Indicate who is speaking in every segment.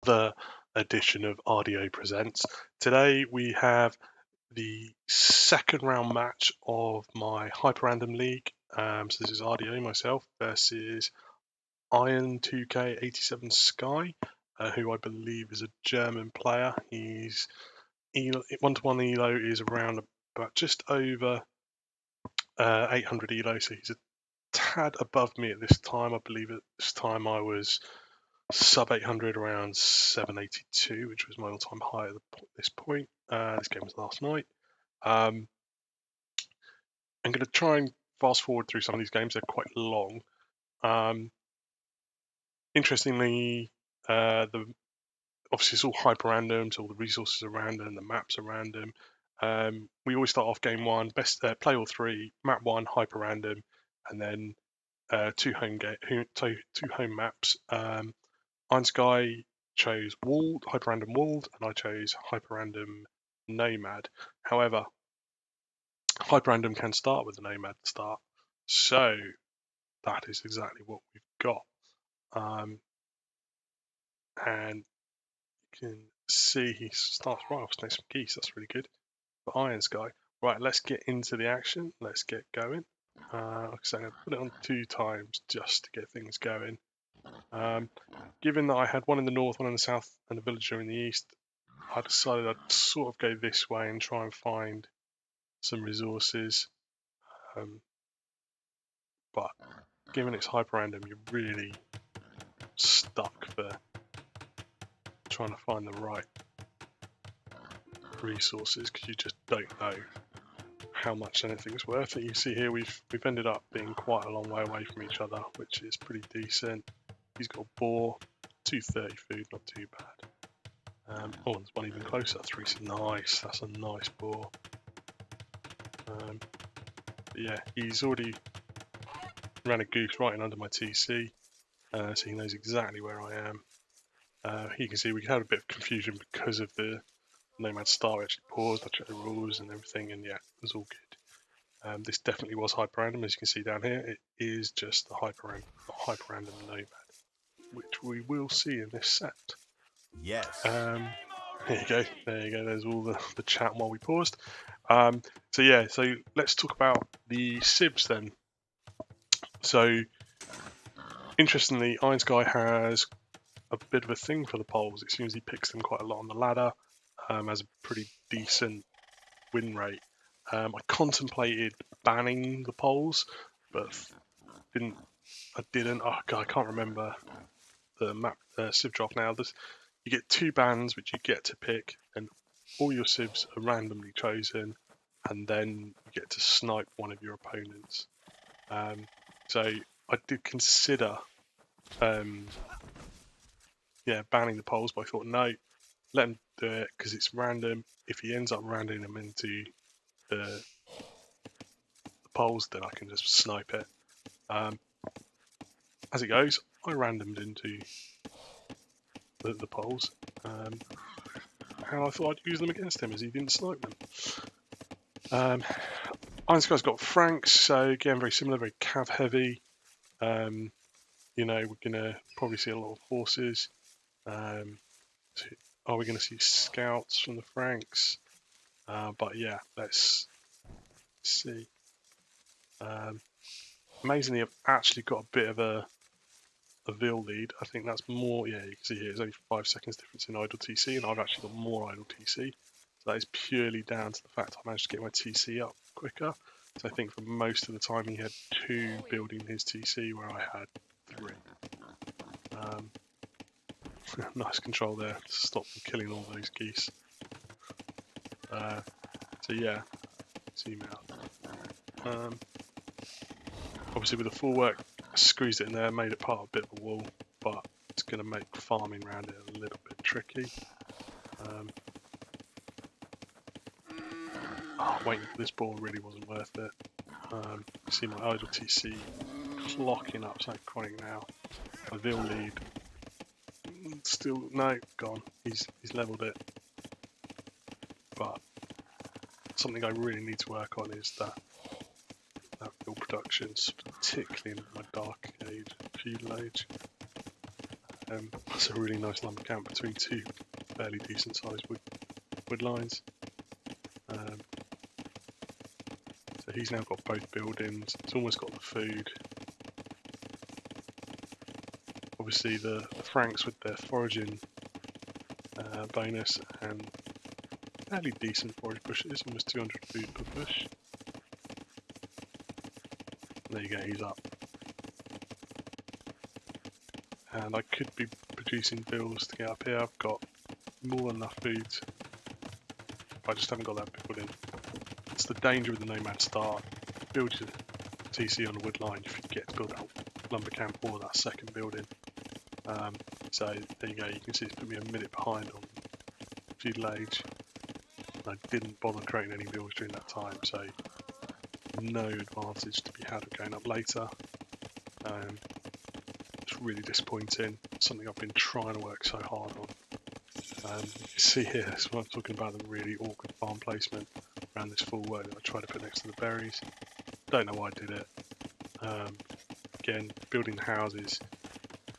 Speaker 1: another edition of RDO Presents. Today we have the second round match of my HyperRandom League. So this is RDO, myself, versus iron2k87sky, who I believe is a German player. He's 1-to-1 elo is around about just over 800 elo, so he's a tad above me at this time. I believe at this time I was sub 800, around 782, which was my all-time high at this point. This game was last night. I'm going to try and fast forward through some of these games. They're quite long. Interestingly, obviously it's all hyper random, so all the resources are random, the maps are random. We always start off game one, best play all three, map one, hyper random, and then two home maps. iron2k chose Walled, HyperRandom Walled, and I chose HyperRandom Nomad. However, HyperRandom can start with the Nomad start, so that is exactly what we've got. And you can see he starts right off next to geese. That's really good for iron2k. Right, let's get into the action. Let's get going. Like I say, I'm going to put it on 2 times just to get things going. Given that I had one in the north, one in the south, and a villager in the east, I decided I'd sort of go this way and try and find some resources. But given it's hyper random, you're really stuck for trying to find the right resources because you just don't know how much anything's worth. And you see here we've ended up being quite a long way away from each other, which is pretty decent. He's got a boar, 230 food, not too bad. Oh, there's one even closer. 3 nice. That's a nice boar. Yeah, he's already ran a goose right in under my TC, so he knows exactly where I am. You can see we had a bit of confusion because of the Nomad start. We actually paused, I checked the rules and everything, and yeah, it was all good. This definitely was hyper random, as you can see down here. It is just the hyper random Nomad, which we will see in this set.
Speaker 2: Yes.
Speaker 1: There you go. There's all the chat while we paused. So yeah, so let's talk about the sibs then. So interestingly, iron2k has a bit of a thing for the poles. It seems he picks them quite a lot on the ladder. Has a pretty decent win rate. I contemplated banning the poles, but didn't. Oh god, I can't remember the map civ draft now. You get 2 bans which you get to pick, and all your civs are randomly chosen, and then you get to snipe one of your opponents. So I did consider banning the poles, but I thought no, let him do it because it's random. If he ends up randoming them into the poles, then I can just snipe it. As it goes, I randomed into the poles, and I thought I'd use them against him as he didn't snipe them. iron2k's got Franks, so again very similar, very cav heavy. We're gonna probably see a lot of horses. Are we going to see scouts from the Franks? But yeah, let's see. Amazingly, I've actually got a bit of a Vil lead. I think that's more, yeah, you can see here, there's only 5 seconds difference in idle TC, and I've actually got more idle TC. So that is purely down to the fact I managed to get my TC up quicker. So I think for most of the time he had 2 building his TC, where I had 3. Nice control there to stop them killing all those geese. So yeah, zoom out. Obviously with the full work, squeezed it in there, made it part of a bit of a wall, but it's going to make farming around it a little bit tricky. Waiting for this ball really wasn't worth it. You see my idle TC clocking up, so chronic now. My Vil lead, still, no, gone. He's leveled it. But something I really need to work on is that Vil production, particularly in my Dark Age, Feudal Age. That's a really nice lumber camp between two fairly decent sized wood lines. So he's now got both buildings. He's almost got the food. Obviously the Franks with their foraging bonus and fairly decent forage bushes, almost 200 food per bush. There you go, he's up. And I could be producing bills to get up here. I've got more than enough food. I just haven't got that building. It's the danger of the Nomad start. Build your TC on the wood line, you forget to build that lumber camp or that second building. So there you go, you can see it's put me a minute behind on feudal age. I didn't bother creating any builds during that time, so no advantage to be had of going up later. It's really disappointing. Something I've been trying to work so hard on. You can see here, that's what I'm talking about, the really awkward farm placement around this full row that I tried to put next to the berries. Don't know why I did it. Again, building the houses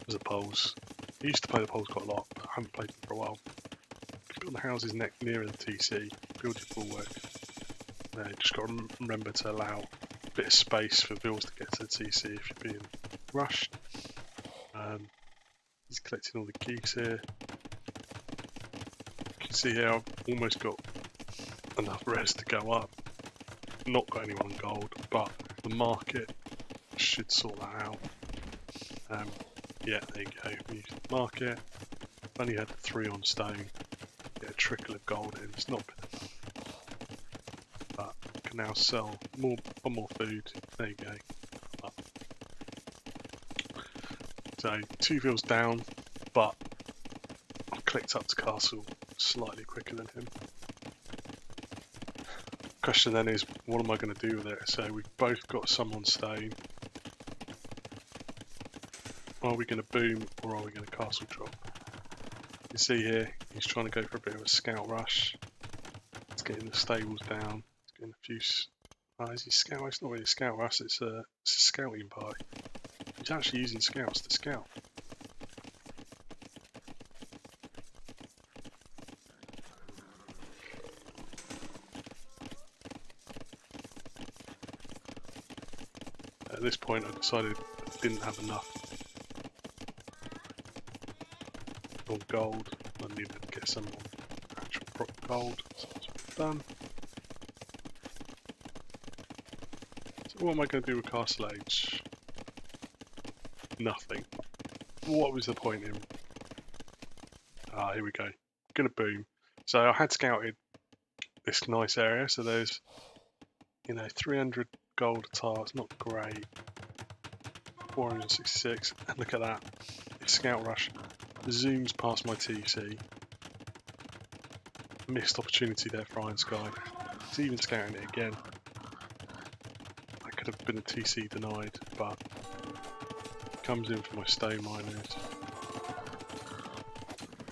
Speaker 1: as the poles. I used to play the poles quite a lot, but I haven't played them for a while. Build the houses nearer the TC, build your full work. Just got to remember to allow a bit of space for bills to get to the TC if you're being rushed. He's collecting all the geese here. You can see here I've almost got enough res to go up. Not got anyone on gold, but the market should sort that out. Yeah, there you go. We use the market. I've only had 3 on stone. Get a trickle of gold in. It's not been enough. But I can now sell one more food. There you go. Up. So 2 fields down, but I've clicked up to castle slightly quicker than him. Question then is, what am I going to do with it? So we've both got some on stone. Are we going to boom or are we going to castle drop? You can see here, he's trying to go for a bit of a scout rush. He's getting the stables down. He's getting a few... is he scout? It's not really a scout rush, it's a scouting buy. He's actually using scouts to scout. At this point I decided I didn't have enough on gold. I needed to get some actual proper gold. So that's what I've done. So what am I going to do with Castle Age? Nothing. What was the point in... here we go. Gonna boom. So I had scouted this nice area, so there's, 300 gold a tile, it's not great. 466, and look at that. It's Scout Rush zooms past my TC. Missed opportunity there for Iron Sky. It's even scouting it again. That could have been a TC denied, but comes in for my stone miners.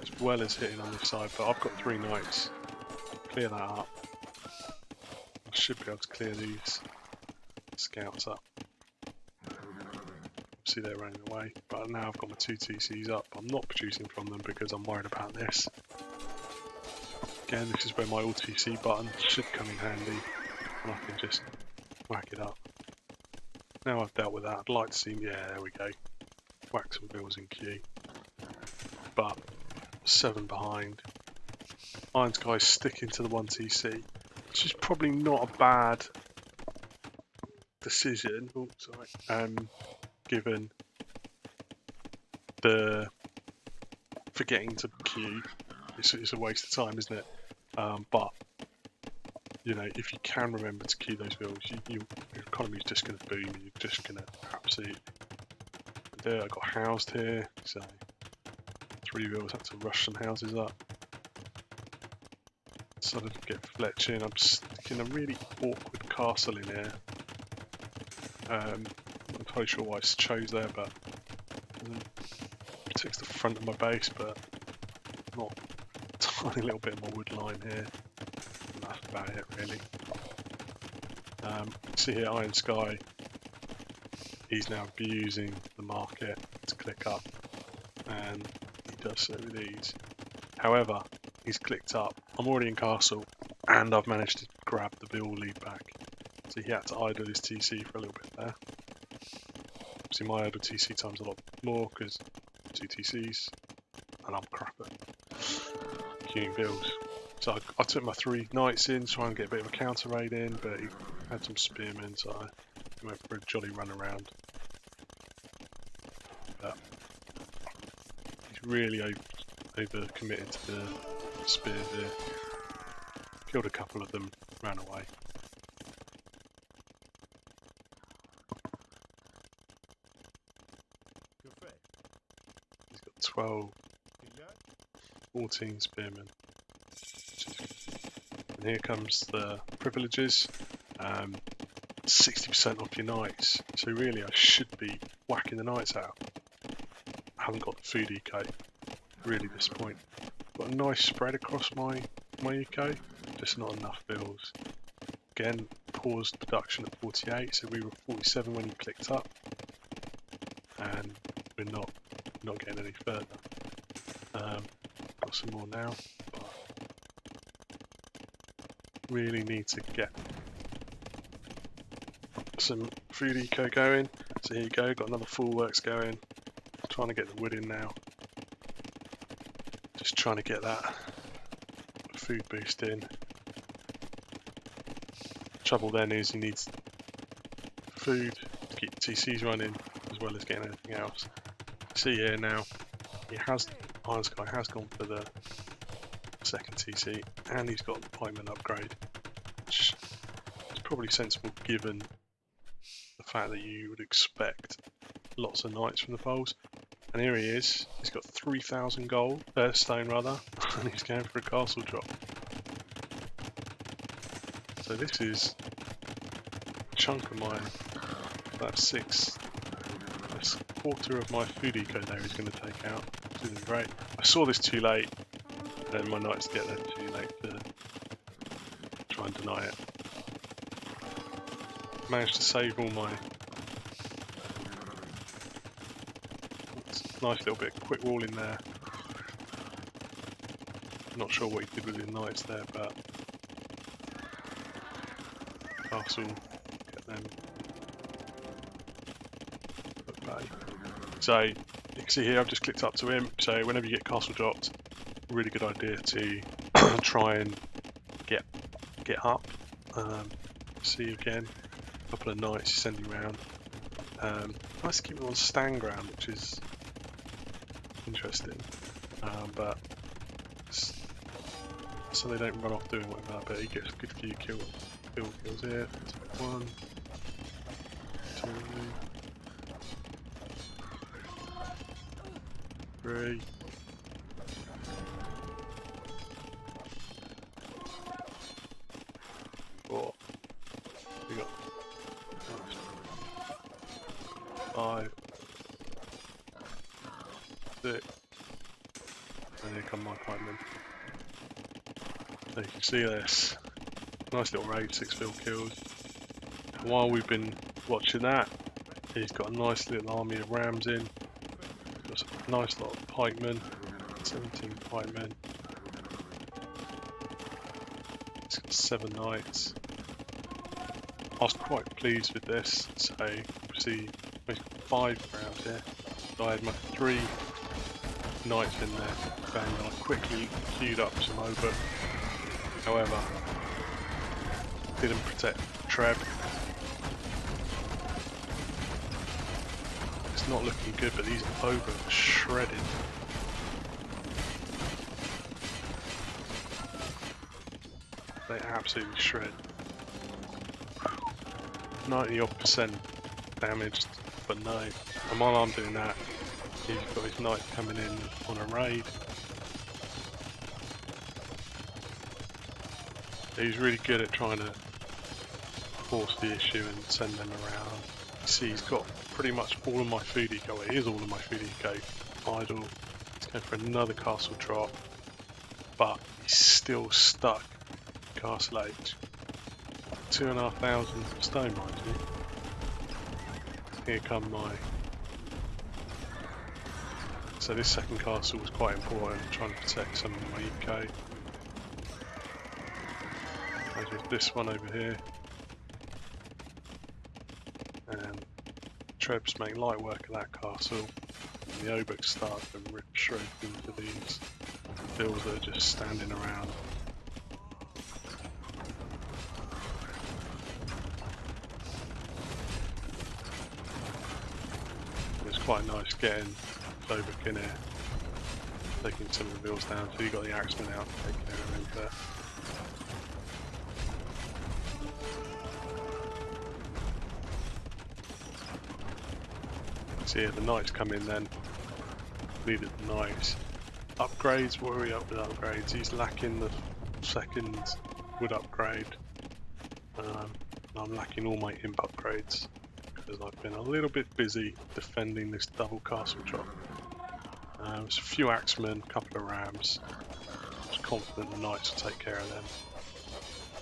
Speaker 1: As well as hitting on this side, but I've got 3 knights. Clear that up. I should be able to clear these scouts up. See, they're running away, but now I've got my 2 TCs up. I'm not producing from them because I'm worried about this. Again, this is where my all TC button should come in handy, and I can just whack it up. Now I've dealt with that, I'd like to see, yeah, there we go. Whack some bills in queue. But 7 behind. Iron Sky's sticking to the 1 TC, which is probably not a bad decision. Oh, sorry. Given the forgetting to queue, it's a waste of time, isn't it? But if you can remember to queue those bills, your economy's just going to boom. You're just going to absolutely. There, I got housed here, so 3 bills had to rush some houses up. Decided to get Fletch in. I'm sticking a really awkward castle in here. I'm not entirely sure why I chose there, but it takes the front of my base, but not a tiny little bit more wood line here. And that's about it, really. See here, Iron Sky. He's now abusing the market to click up, and does so with ease. However, he's clicked up. I'm already in castle, and I've managed to grab the Bill lead back. So he had to idle his TC for a little bit there. See, my idle TC time's a lot more because 2 TCs, and I'm crap at queuing bills. So I took my 3 knights in to try and get a bit of a counter raid in, but he had some spearmen, so I went for a jolly run around. But he's really over committed to the spears here. Killed a couple of them, ran away. He's got 12, 14 spearmen. And here comes the privileges. 60% off your knights. So really I should be whacking the knights out. I haven't got the food eco. Really disappointing. Got a nice spread across my eco. Just not enough bills. Again, paused production at 48, so we were 47 when you clicked up. And we're not getting any further. Got some more now. But really need to get some food eco going. So here you go, got another full works going. Trying to get the wood in now. Just trying to get that food boost in. Trouble then is you need food to keep TCs running as well as getting anything else. See here now, iron2k has gone for the second TC and he's got the pikeman upgrade, which is probably sensible given the fact that you would expect lots of knights from the poles. And here he is, he's got 3,000 gold, stone rather, and he's going for a castle drop. So this is a chunk of mine, that's a quarter of my food eco there he's going to take out, which isn't great. I saw this too late, and my knights get there too late to try and deny it. Managed to save all my nice little bit of quick wall in there. Not sure what he did with his knights there, but castle, get them put bay. So you can see here I've just clicked up to him, so whenever you get castle dropped, really good idea to try and get up. See again, a couple of knights sending around. Nice to keep them on stand ground, which is interesting, but so they don't run off doing whatever. But he gets a good few kills here. 1, 2, 3. 4. We got 5, 6, and here come my pikemen. So you can see this nice little raid, 6 field kills. And while we've been watching that, he's got a nice little army of rams in. Got a nice lot of pikemen, 17 pikemen. He's got 7 knights. I was quite pleased with this. So you see, he's got 5 rams here. So I had my 3 knights in there, bang, and I quickly queued up some over. However, didn't protect Treb. It's not looking good, but these over are shredded. They absolutely shred. 90% damaged, but no. And while I'm doing that, he's got his knight coming in on a raid. He's really good at trying to force the issue and send them around. You see, he's got pretty much all of my food eco. Well, it is all of my food eco idle. He's going for another castle drop, but he's still stuck. Castle age. 2,500 stone, mind you. Here come my So this second castle was quite important, trying to protect some of my eco. As with this one over here. And Trebs make light work of that castle. And the Obuks start to rip straight into these bills that are just standing around. It's quite nice getting Obuk in here, taking some of the bills down. So you got the axemen out taking care of him there. So yeah, the knights come in then. Needed the knights. Upgrades, what are we up with upgrades? He's lacking the second wood upgrade. I'm lacking all my imp upgrades because I've been a little bit busy defending this double castle drop. There's a few axemen, a couple of rams. I was confident the knights will take care of them,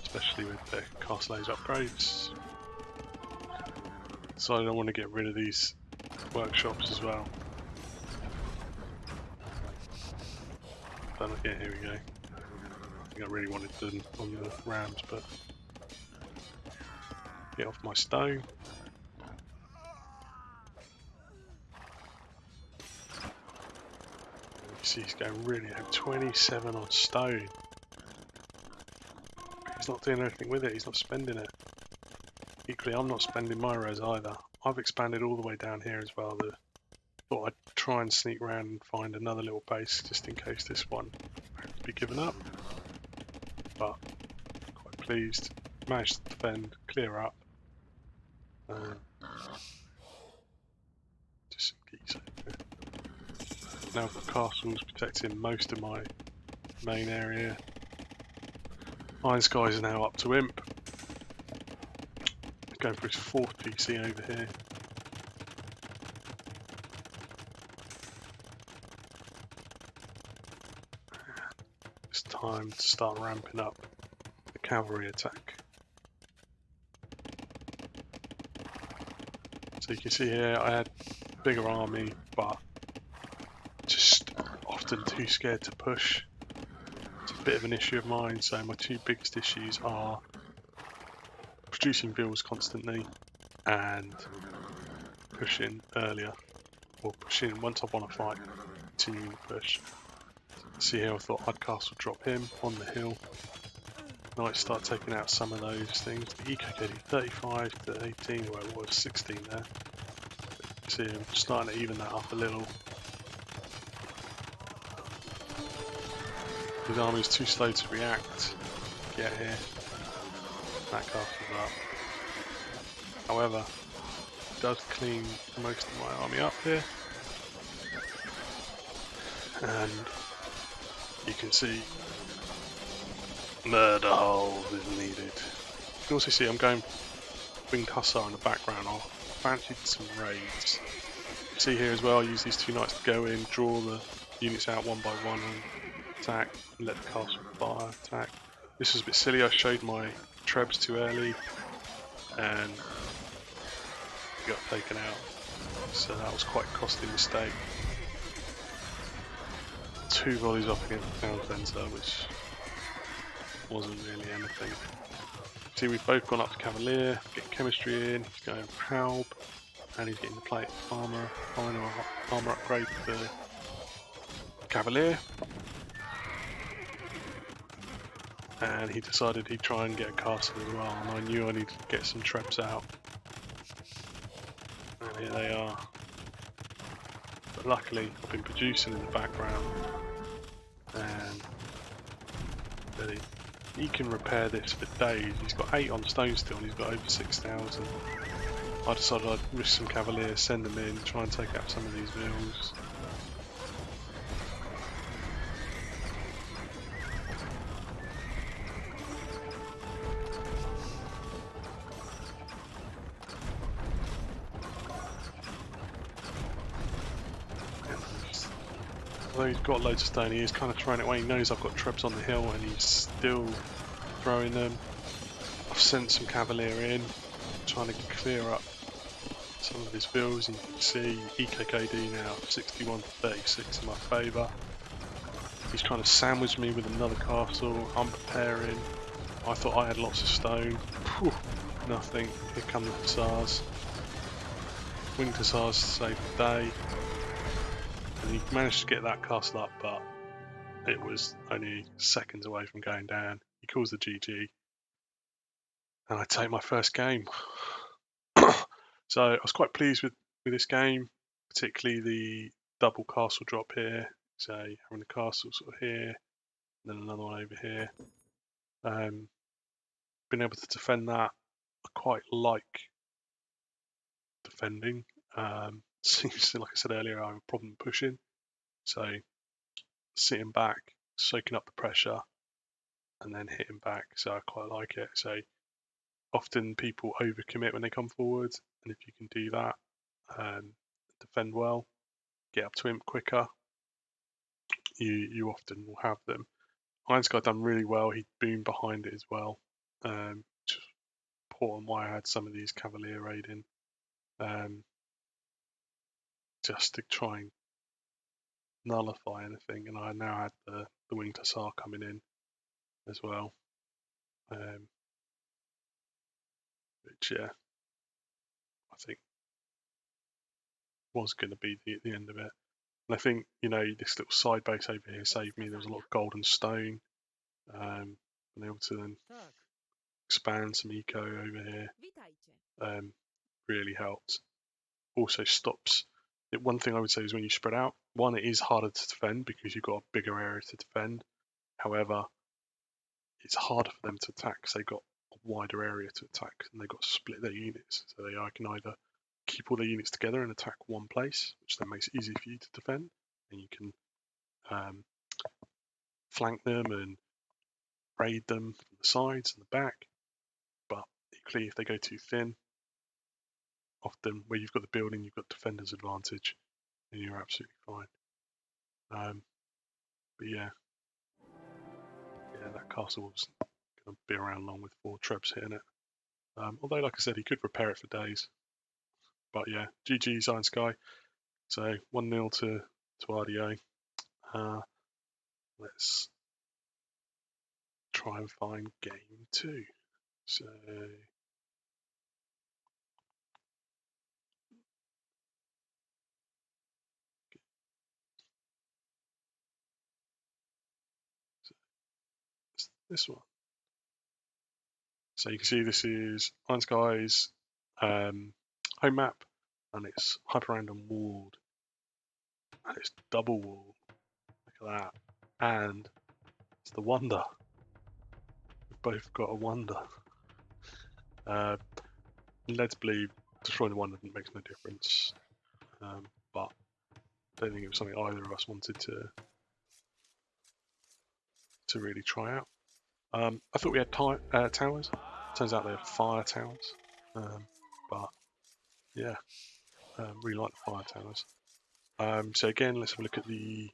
Speaker 1: especially with their castle age upgrades. So I don't want to get rid of these workshops as well. But yeah, here we go. I think I really wanted them on the rams, but get off my stone. You see he's going really at 27 on stone. He's not doing anything with it, he's not spending it. Equally, I'm not spending my res either. I've expanded all the way down here as well. Thought I'd try and sneak around and find another little base just in case this one has to be given up. But quite pleased. Managed to defend, clear up. Just some geese over here. Now I've got castles protecting most of my main area. Iron Skies are now up to imp. Going for his 4th PC over here. It's time to start ramping up the cavalry attack. So you can see here I had a bigger army, but just often too scared to push. It's a bit of an issue of mine, so my two biggest issues are producing bills constantly and pushing earlier, or pushing once I want to fight, continuing to push. See here, I thought I'd castle drop him on the hill. Knights start taking out some of those things. The eco getting 35 to 18, where it was 16 there. See, I'm starting to even that up a little. His army's too slow to react. Get here. That castle's up. However, it does clean most of my army up here. And you can see murder holes is needed. You can also see I'm going winged hussar in the background. I fancied some raids. You see here as well, I use these two knights to go in, draw the units out one by one and attack, and let the castle fire attack. This was a bit silly, I showed my Trebs too early and got taken out, so that was quite a costly mistake. 2 volleys off against the town centre, which wasn't really anything. See, we've both gone up to Cavalier, get chemistry in, he's going Halb, and he's getting the plate armour, final armour upgrade for Cavalier. And he decided he'd try and get a castle as well, and I knew I needed to get some Trebs out. And here they are. But luckily, I've been producing in the background, and he can repair this for days. He's got 8 on stone still, and he's got over 6,000. I decided I'd risk some Cavaliers, send them in, try and take out some of these vills. Although he's got loads of stone, he is kind of throwing it away. He knows I've got Trebs on the hill and he's still throwing them. I've sent some Cavalier in, trying to clear up some of his builds, and you can see EKKD now 61 to 36 in my favour. He's trying to sandwich me with another castle. I'm preparing. I thought I had lots of stone. Whew, nothing. Here come the hussars. Winged hussars to save the day. And he managed to get that castle up, but it was only seconds away from going down. He calls the GG. And I take my first game. So I was quite pleased with this game, particularly the double castle drop here. So having the castle sort of here, and then another one over here. Being able to defend that, I quite like defending. Seems like I said earlier, I have a problem pushing. So sitting back, soaking up the pressure, and then hitting back. So I quite like it. So often people overcommit when they come forward, and if you can do that, defend well, get up to him quicker, you often will have them. Iron2k done really well. He boomed behind it as well. Just important why I had some of these Cavalier raiding, just to try and nullify anything. And I now had the winged hussar coming in as well, which yeah, I think was going to be the end of it. And I think, you know, this little side base over here saved me. There was a lot of gold and stone. Been able to then expand some eco over here. Really helped. Also stops. One thing I would say is when you spread out, one, it is harder to defend because you've got a bigger area to defend. However, it's harder for them to attack because they've got a wider area to attack, and they've got to split their units. So they can either keep all their units together and attack one place, which then makes it easy for you to defend, and you can flank them and raid them from the sides and the back. But equally, if they go too thin, often where you've got the building, you've got defender's advantage, and you're absolutely fine. But yeah, that castle was going to be around long with 4 trebs hitting it. Although, like I said, he could repair it for days. But yeah, GG's Iron2k. So 1-0 to RDO. Let's try and find game 2. So this one. So you can see this is Iron2k's home map, and it's HyperRandom walled, and it's double walled. Look at that, and it's the wonder. We've both got a wonder. Led to believe destroying the wonder makes no difference, but I don't think it was something either of us wanted to really try out. I thought we had towers. Turns out they have fire towers. But yeah, really like the fire towers. So again, let's have a look at the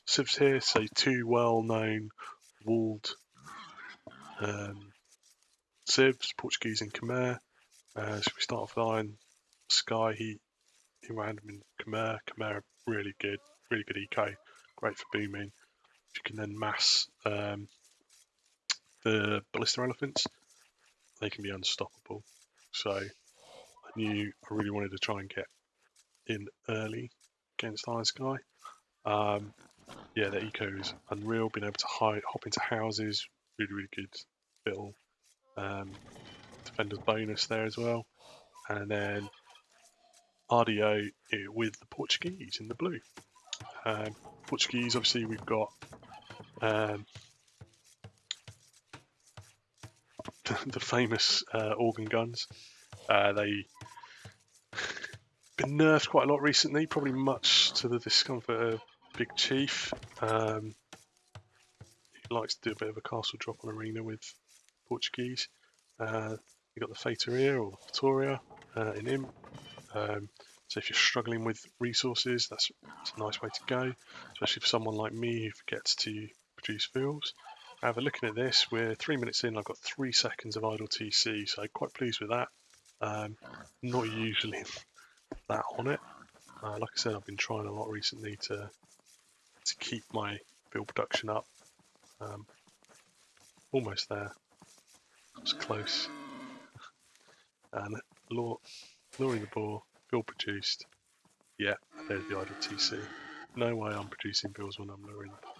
Speaker 1: civs here. So 2 well-known walled civs, Portuguese and Khmer. So we start off with Iron2k. He ran them in Khmer. Khmer really good eco, great for booming. You can then mass the ballista elephants. They can be unstoppable. So I knew I really wanted to try and get in early against Iron2k. Yeah, the eco is unreal. Being able to hop into houses, really good little defender's bonus there as well. And then RDO with the Portuguese in the blue. Portuguese, obviously, we've got the famous organ guns. They've been nerfed quite a lot recently, probably much to the discomfort of Big Chief. He likes to do a bit of a castle drop on arena with Portuguese. You've got the Fateria or Victoria in him. So if you're struggling with resources, that's a nice way to go, especially for someone like me who forgets to produce fields. However, looking at this, we're 3 minutes in, I've got 3 seconds of idle TC, so quite pleased with that. Not usually that on it. Like I said, I've been trying a lot recently to keep my build production up. Almost there. It's close. And luring the boar, build produced. Yeah, there's the idle TC. No way I'm producing bills when I'm luring the boar.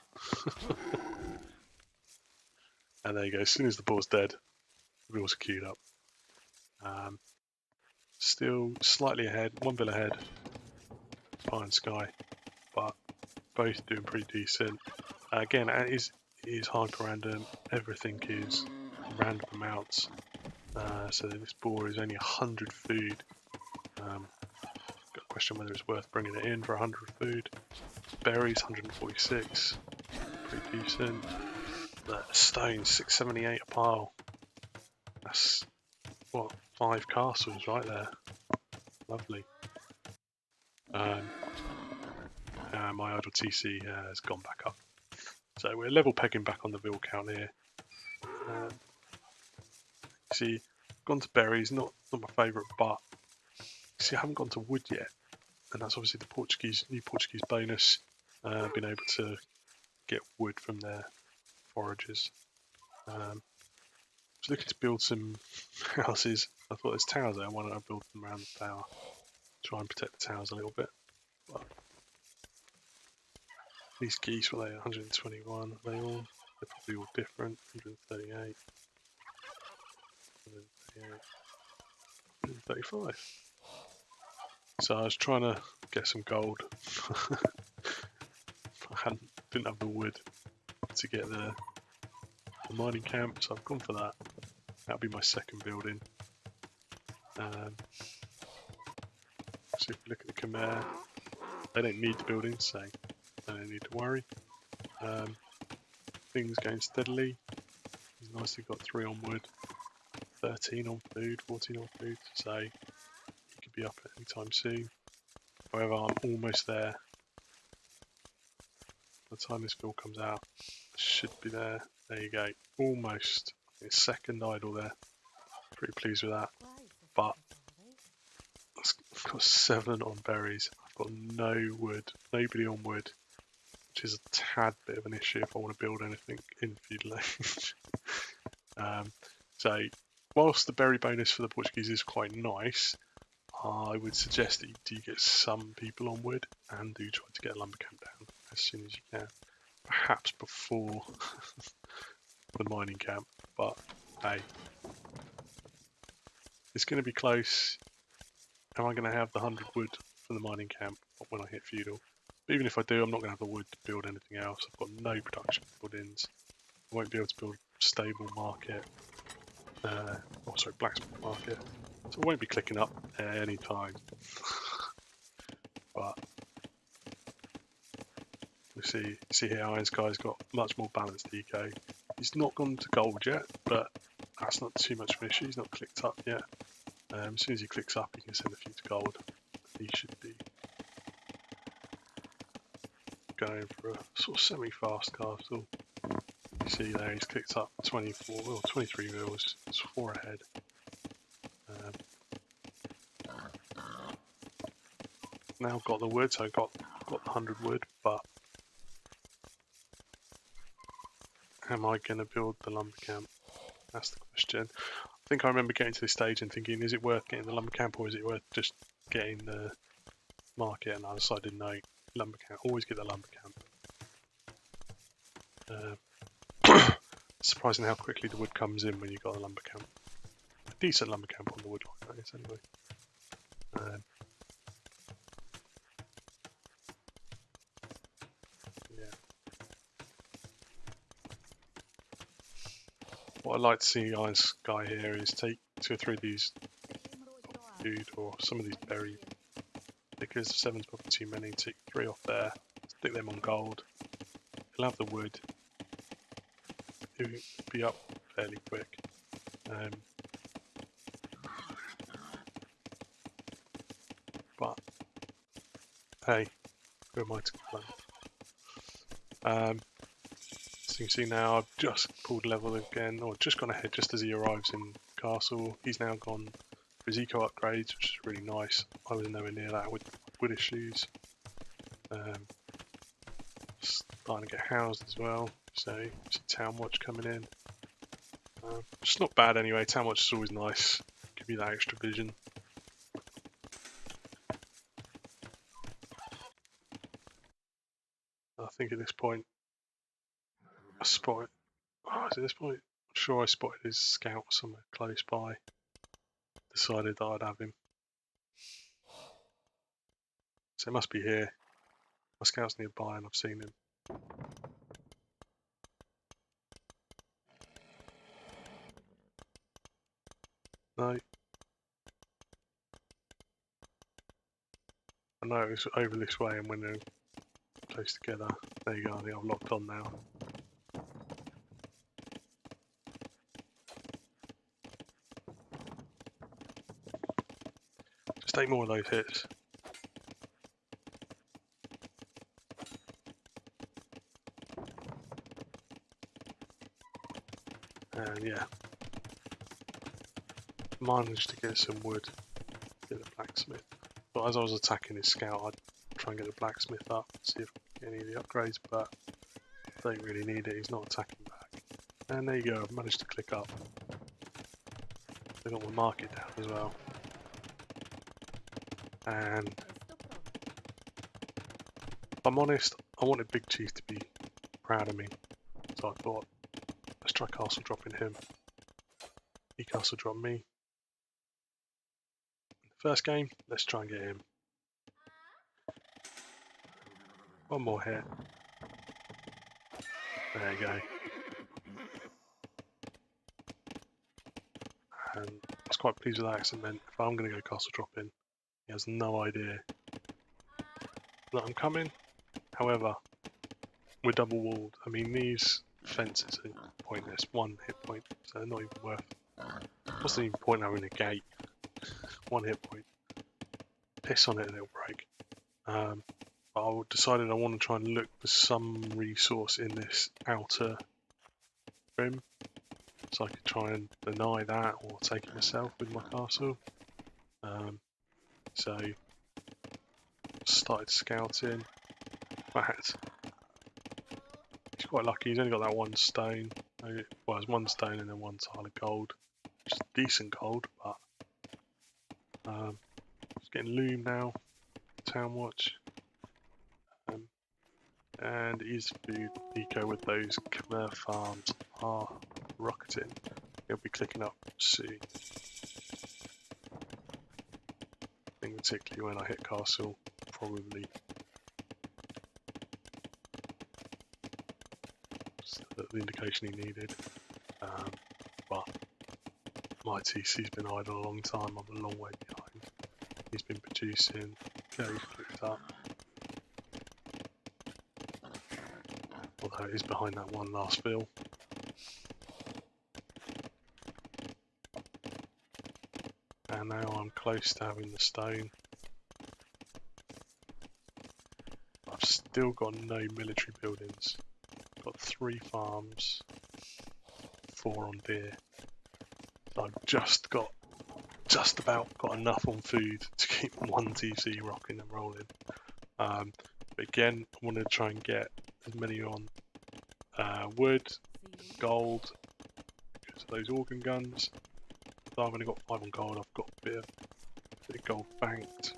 Speaker 1: And there you go, as soon as the boar's dead, the bills are queued up. Still slightly ahead, one bill ahead, iron2k87sky, but both doing pretty decent. Again, it is hyper-random, everything is random amounts. So this boar is only 100 food. Got a question whether it's worth bringing it in for 100 food. Berries, 146, pretty decent. Stones, 678 a pile. That's, what, 5 castles right there. Lovely. My idle TC has gone back up. So we're level pegging back on the bill count here. See, gone to berries, not my favourite, but see, I haven't gone to wood yet, and that's obviously the new Portuguese bonus. Been able to get wood from their foragers. Was looking to build some houses. I thought there's towers there. Why don't I build them around the tower? Try and protect the towers a little bit. But these geese, were they 121? They're probably all different. 138. 135. So I was trying to get some gold. I didn't have the wood to get the mining camp, so I've gone for that. That'll be my second building. So if you look at the Khmer, they don't need the buildings, so they don't need to worry. Things going steadily. He's nicely got 3 on wood, 13 on food, 14 on food, so he could be up at any time soon. However, I'm almost there. By the time this build comes out, I should be there. There you go, almost. His second idle there. Pretty pleased with that. But I've got 7 on berries. I've got no wood, nobody on wood, which is a tad bit of an issue if I want to build anything in feudal age. So, whilst the berry bonus for the Portuguese is quite nice, I would suggest that you do get some people on wood and do try to get a lumber camp down as soon as you can. Perhaps before the mining camp, but hey, it's going to be close. Am I going to have the 100 wood for the mining camp when I hit feudal? But even if I do, I'm not going to have the wood to build anything else. I've got no production buildings. I won't be able to build stable market. Blacksmith market. So I won't be clicking up at any time. But we see here iron2k's got much more balanced eco. He's not gone to gold yet, but that's not too much of an issue. He's not clicked up yet. As soon as he clicks up, he can send a few to gold. He should be going for a sort of semi-fast castle. You see there, he's clicked up 23 mils. It's 4 ahead. Now got the wood, so I got the 100 wood, but am I going to build the lumber camp? That's the question. I think I remember getting to this stage and thinking, is it worth getting the lumber camp or is it worth just getting the market? And I decided no, lumber camp. Always get the lumber camp. Surprising how quickly the wood comes in when you've got a lumber camp. A decent lumber camp on the wood line, that is, anyway. Yeah. What I'd like to see iron2k here is take 2 or 3 of these food or some of these berry pickers. 7's probably too many. Take 3 off there, stick them on gold. He'll have the wood. He'll be up fairly quick. But hey, who am I to complain? So you can see now I've just pulled level again, or just gone ahead just as he arrives in castle. He's now gone for his eco upgrades, which is really nice. I was nowhere near that with his shoes. Starting to get housed as well, so see Town Watch coming in. It's not bad anyway. Town Watch is always nice, give you that extra vision. I think at this point I spotted. Oh, is it this point? I'm sure I spotted his scout somewhere close by. Decided that I'd have him. So it must be here. My scout's nearby and I've seen him. No. I know it was over this way and when they're close together. There you go, I think I'm locked on now. Just take more of those hits. And yeah. Managed to get some wood, get the blacksmith. But as I was attacking his scout, I'd try and get the blacksmith up, see if I can get any of the upgrades, but don't really need it, he's not attacking back. And there you go, I've managed to click up. I got my market down as well. And if I'm honest, I wanted Big Chief to be proud of me. So I thought, let's try castle dropping him. He castle dropped me. First game, let's try and get him. One more hit. There you go. And I was quite pleased with that because it meant if I'm going to go castle dropping, he has no idea that I'm coming. However, we're double walled. I mean, these fences are pointless. 1 hit point, so they're not even worth. What's the even point having a gate? 1 hit point. Piss on it and it'll break. But I decided I want to try and look for some resource in this outer rim, so I could try and deny that or take it myself with my castle. So started scouting. In fact, he's quite lucky. He's only got that 1 stone. Well, it's 1 stone and then 1 tile of gold, which is decent gold, but it's getting loom now. Town Watch. And his food eco with those Khmer farms are rocketing. He'll be clicking up soon. I think particularly when I hit castle, probably the indication he needed. But my TC's been idle a long time. I'm a long way behind. He's been producing. Yeah, he's clicked up. Although it is behind that 1 last fill. And now I'm close to having the stone. I've still got no military buildings. Got 3 farms, 4 on deer. So I've just about got enough on food to keep 1 TC rocking and rolling. But again, I wanted to try and get as many on wood, gold, because of those organ guns. So I've only got 5 on gold. I've got a bit of gold banked.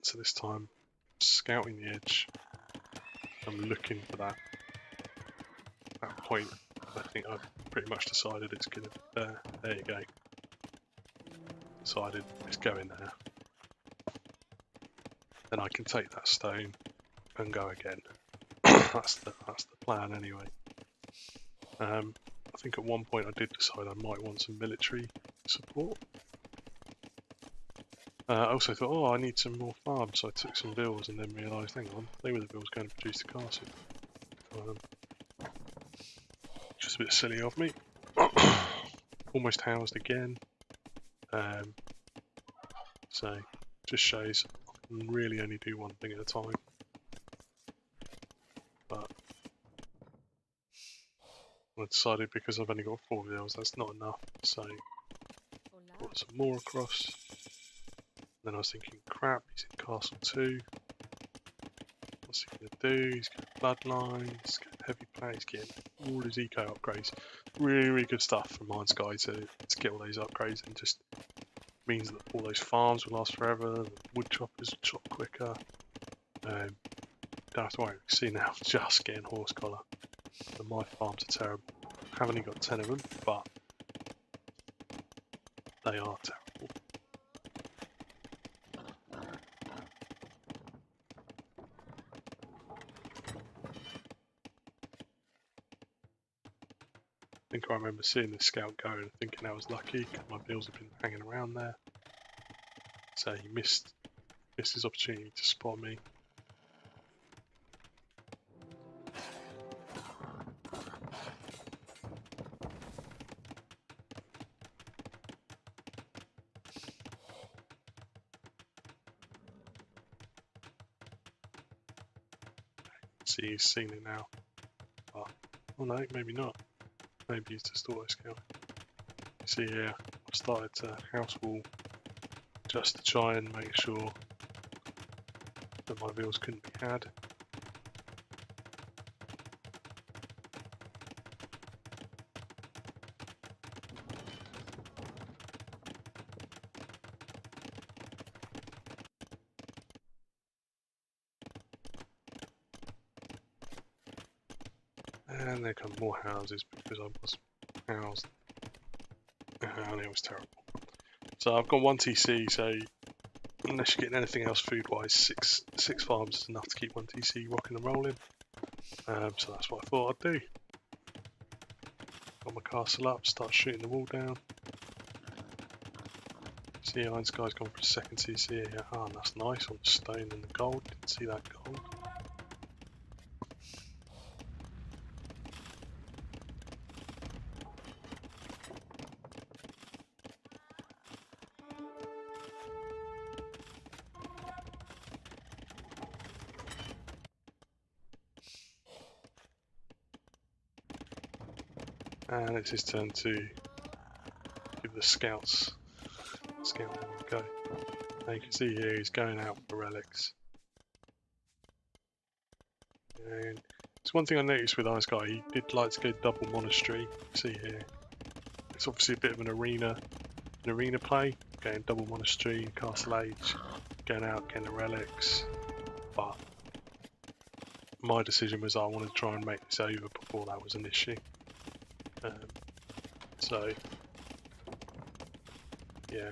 Speaker 1: So this time, scouting the edge. I'm looking for that point. I think I've pretty much decided it's gonna be there. There you go. Decided it's going there. Then I can take that stone and go again. that's the plan anyway. I think at one point I did decide I might want some military support. I also thought, oh, I need some more farms, so I took some bills and then realised, hang on, they were the bills going to produce the castle. Just a bit silly of me. Almost housed again. So, just shows I can really only do one thing at a time. But I decided because I've only got 4 bills, that's not enough. So, put some more across. Then I was thinking, crap, he's in Castle 2. What's he going to do? He's got bloodlines, got heavy plate, he's getting all his eco upgrades. Really, really good stuff from Iron Sky to get all those upgrades, and just means that all those farms will last forever, the wood choppers will chop quicker. Don't have to worry, you see now, I'm just getting horse collar. And my farms are terrible. I've only got 10 of them, but they are terrible. I think I remember seeing this scout go and thinking I was lucky because my bills have been hanging around there. So he missed his opportunity to spot me. See, he's seen it now. But, oh no, maybe not. Maybe he's just auto scout. You see here, I started to house wall just to try and make sure that my bills couldn't be had. And there come more houses because I was housed. And it was terrible. So I've got 1 TC, so unless you're getting anything else food-wise, six farms is enough to keep 1 TC rocking and rolling. So that's what I thought I'd do. Got my castle up, start shooting the wall down. See, Iron Sky's gone for a second TC here. Ah, that's nice on the stone and the gold. Didn't see that gold. And it's his turn to give the scouts a go. Now you can see here he's going out for relics. And it's one thing I noticed with Ice Guy, he did like to go double monastery. You see here, it's obviously a bit of an arena play, going double monastery, castle age, going out, getting the relics. But my decision was I wanted to try and make this over before that was an issue. So yeah.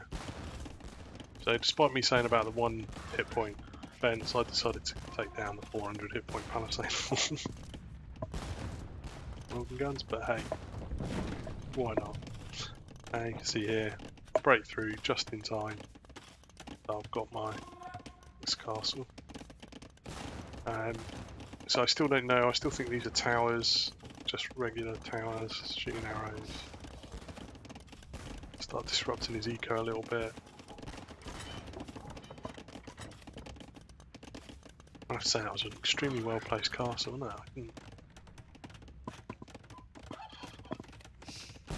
Speaker 1: So despite me saying about the 1 hit point fence, I decided to take down the 400 hit point palisade. Broken guns, but hey, why not? And you can see here, breakthrough just in time. So I've got this castle. So I still don't know. I still think these are towers, just regular towers, shooting arrows. Start disrupting his eco a little bit. I have to say that was an extremely well placed castle, wasn't it? I didn't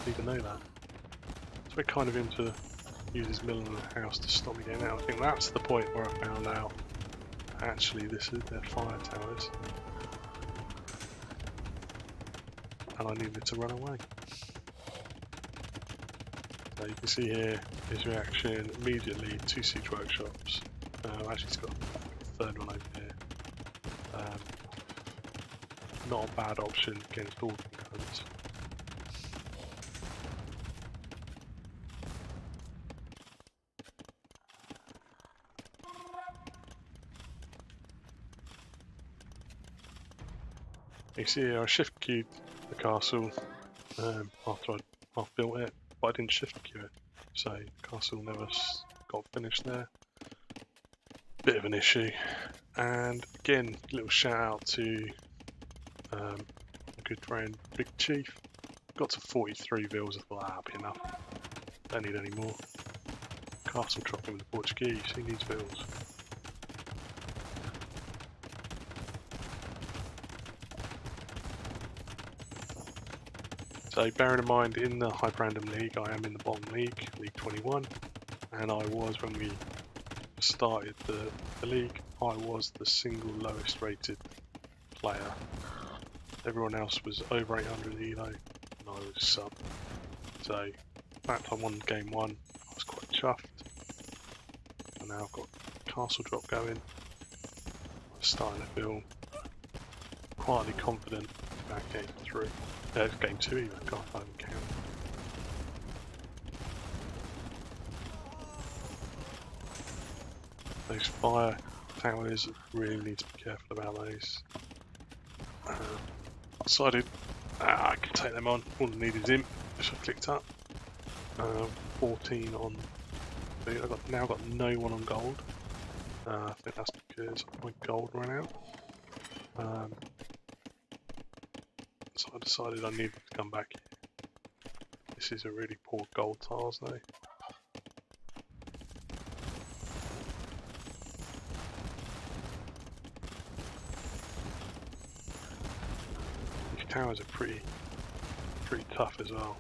Speaker 1: even know that. It's very kind of him to use his mill in the house to stop me getting out. I think that's the point where I found out actually this is their fire towers. And I needed to run away. So you can see here his reaction immediately, 2 siege workshops. Actually he's got a 3rd one over here. Not a bad option against all guns. You see here I shift queued the castle after I'd half built it, but I didn't shift queue it, so the castle never got finished there. Bit of an issue. And again, little shout out to a good friend, Big Chief. Got to 43 bills, I thought that'll be enough. Don't need any more. Castle dropping with the Portuguese, he needs bills. So bearing in mind, in the HyperRandom League, I am in the bottom league, League 21, and I was, when we started the league, I was the single lowest rated player. Everyone else was over 800 elo, and I was sub. So, in fact, I won game 1, I was quite chuffed. And now I've got castle drop going. I'm starting to feel quietly confident about game 3. Game 2 even, I can't even count. Those fire towers, really need to be careful about those. Decided I could take them on, all I needed is him, so I clicked up. 14 on, I've now got no one on gold. I think that's because my gold ran out. So I decided I needed to come back here. This is a really poor gold tiles though. These towers are pretty tough as well.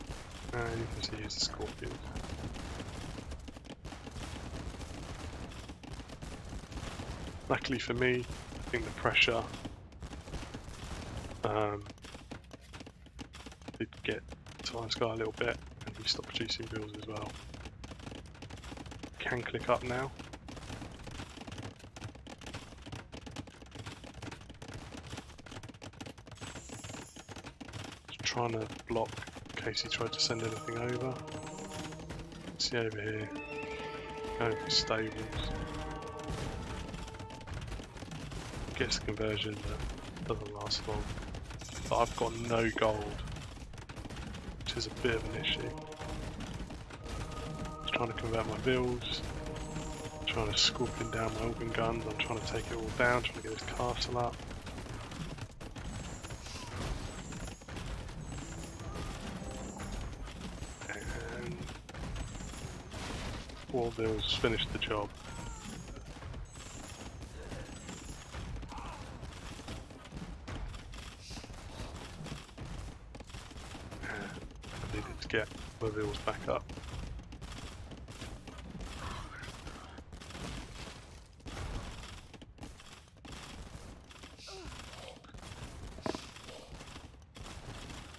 Speaker 1: And you can see here's the scorpions. Luckily for me, I think the pressure did get to Iron Sky a little bit, and he stopped producing bills as well. Can click up now. Just trying to block in case he tried to send anything over. See over here, going for stables. Gets the conversion, but doesn't last long. But I've got no gold, which is a bit of an issue. Just trying to convert my bills, trying to scorpion down my organ guns. I'm trying to take it all down, trying to get this castle up. And 4 bills finished the job. Get my wheels back up.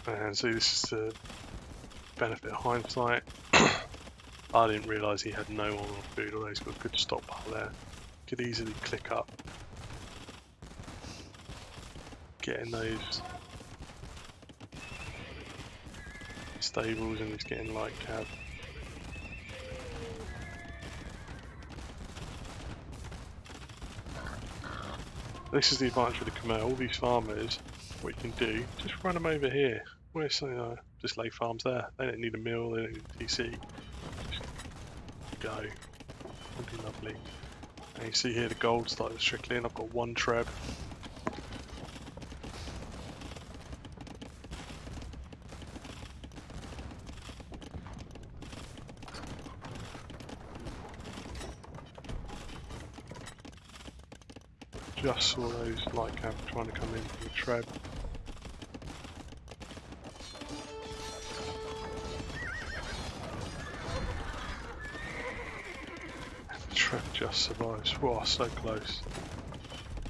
Speaker 1: And so this is the benefit of hindsight. I didn't realise he had no on food, although he's got a good stockpile there. Could easily click up, getting those stables, and he's getting light cab. This is the advantage with the Khmer. All these farmers, what you can do, just run them over here. Where's some, just lay farms there. They don't need a mill, they don't need a TC. Just go. That'd be lovely. And you see here the gold started to trickle in. I've got 1 treb. Just saw those light cab trying to come in from the treb. The treb just survives. Wow, so close.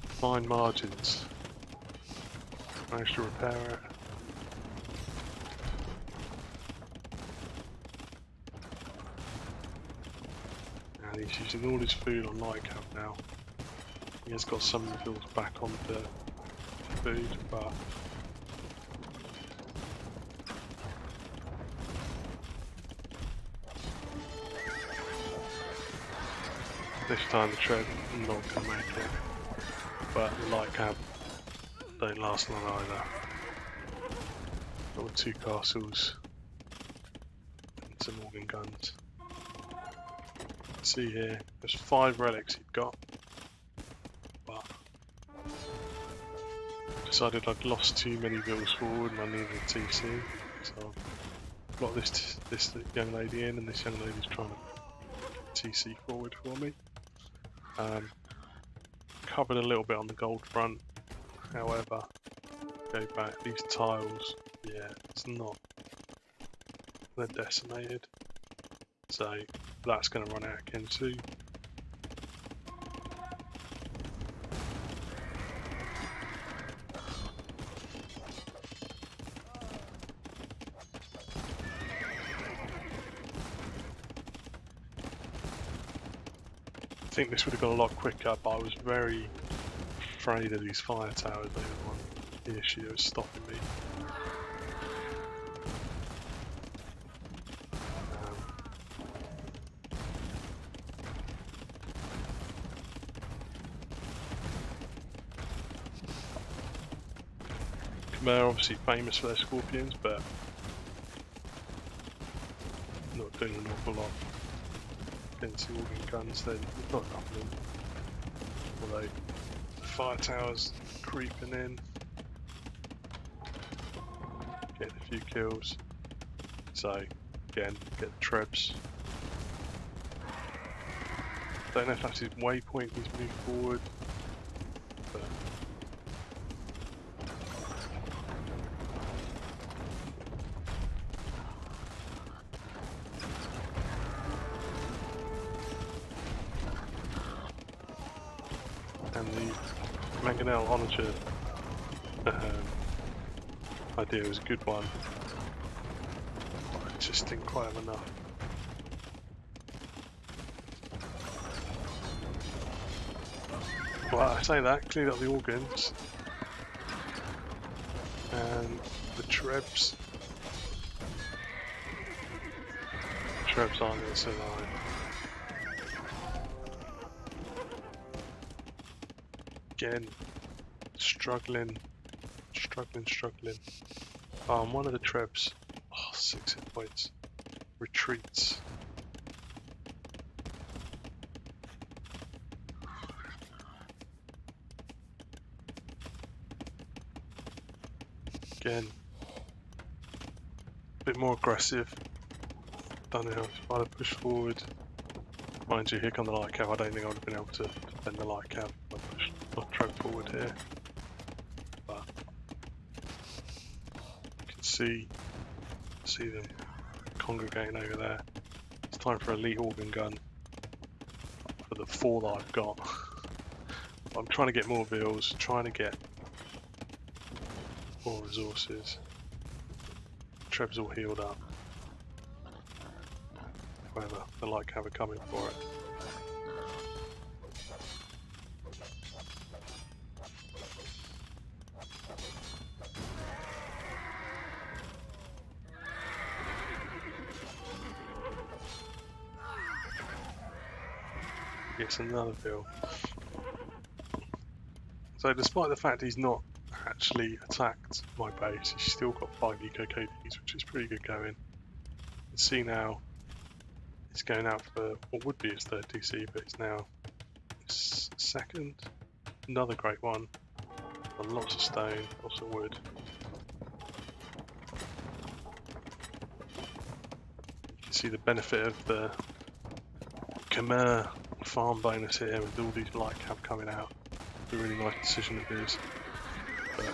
Speaker 1: Fine margins. Managed to repair it. And he's using all his food on light cab now. He has got some of the bills back onto food, but this time the trade not going to make it. But the light cab don't last long either. Got 2 castles and some organ guns. See here, there's 5 relics he'd got. Decided I'd lost too many bills forward and I needed a TC, so I've got this young lady in, and this young lady's trying to TC forward for me. Covered a little bit on the gold front, however, go back, these tiles, yeah, it's not they're decimated. So that's going to run out again soon. I think this would have gone a lot quicker, but I was very afraid of these fire towers. They were one the issue that was stopping me. They're obviously famous for their scorpions, but not doing an awful lot against the organ guns. Then not enough of them. Although fire towers creeping in, getting a few kills. So again, get the trebs. Don't know if that's his waypoint he's moved forward, but and the mangonel onager idea was a good one, but I just didn't quite have enough. Well, I say that, cleared up the organs and the trebs. Trebs aren't going to survive. Again, struggling. One of the trebs, 6 hit points, retreats. Again, a bit more aggressive. Don't know if I'd have pushed forward. Mind you, here come the light cav. I don't think I would have been able to defend the light cav if I pushed my trap forward here. But you can see them congregating over there. It's time for elite organ gun for the 4 that I've got. I'm trying to get more bills, trying to get more resources. Treb's all healed up. However, the light cav are coming for it. Gets another bill. So despite the fact he's not actually attacked my base, he's still got 5 eco-KDs, which is pretty good going. You can see now it's going out for what would be his 3rd TC, but it's now his 2nd. Another great one. And lots of stone, lots of wood. You can see the benefit of the Khmer farm bonus here with all these light cav coming out. A really nice decision of his. But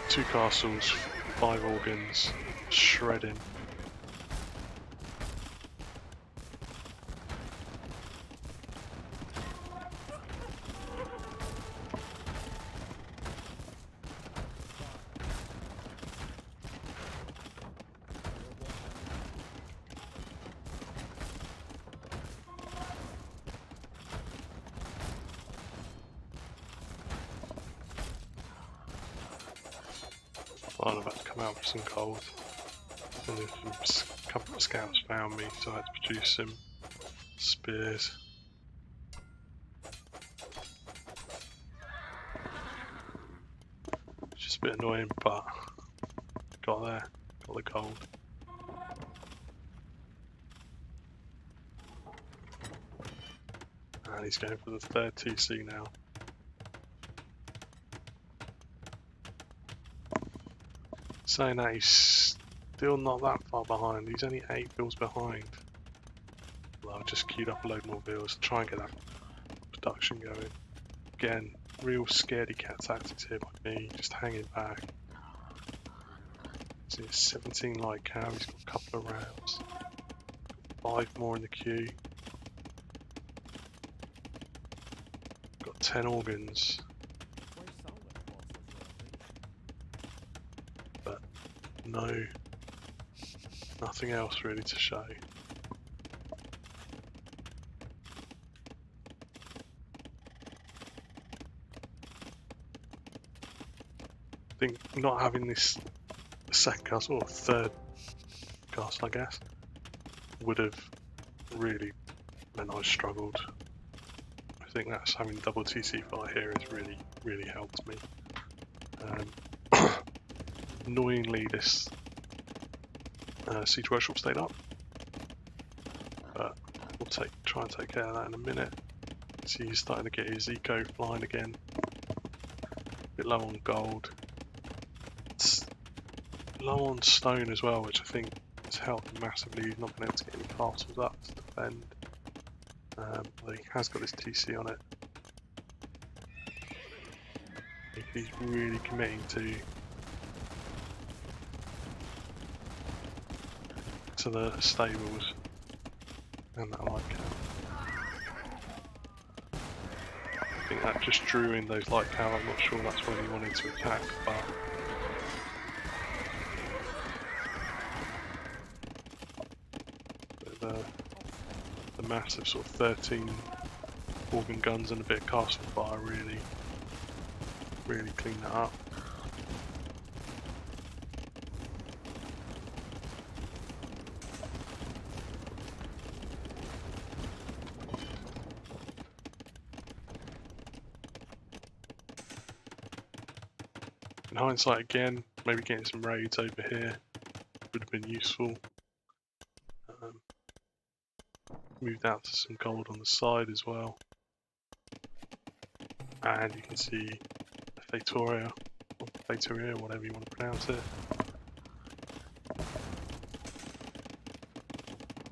Speaker 1: 2 castles, 5 organs, shredding. I'm about to come out for some cold, and then a couple of scouts found me, so I had to produce some spears. Just a bit annoying, but got there, got the gold. And he's going for the 3rd TC now. Saying that, he's still not that far behind. He's only 8 bills behind. Well, I've just queued up a load more bills to try and get that production going. Again, real scaredy cat tactics here by me, just hanging back. So he has 17 light cow, he's got a couple of rams, 5 more in the queue, got 10 organs, but nothing else really to show. I think not having this second cast, or third cast I guess, would have really meant I struggled. I think that's having double TC fire here has really helped me. Annoyingly this siege workshop stayed up, but we'll try and take care of that in a minute. See, he's starting to get his eco flying again. A bit low on gold. It's low on stone as well, which I think has helped massively. He's not been able to get any castles up to defend. Although he has got his TC on it. He's really committing to the stables and that light cow. I think that just drew in those light cow. I'm not sure that's when he wanted to attack, but the massive sort of 13 organ guns and a bit of castle fire really cleaned that up. In hindsight again, maybe getting some raids over here would have been useful. Moved out to some gold on the side as well. And you can see Fatoria, or Fatoria, whatever you want to pronounce it.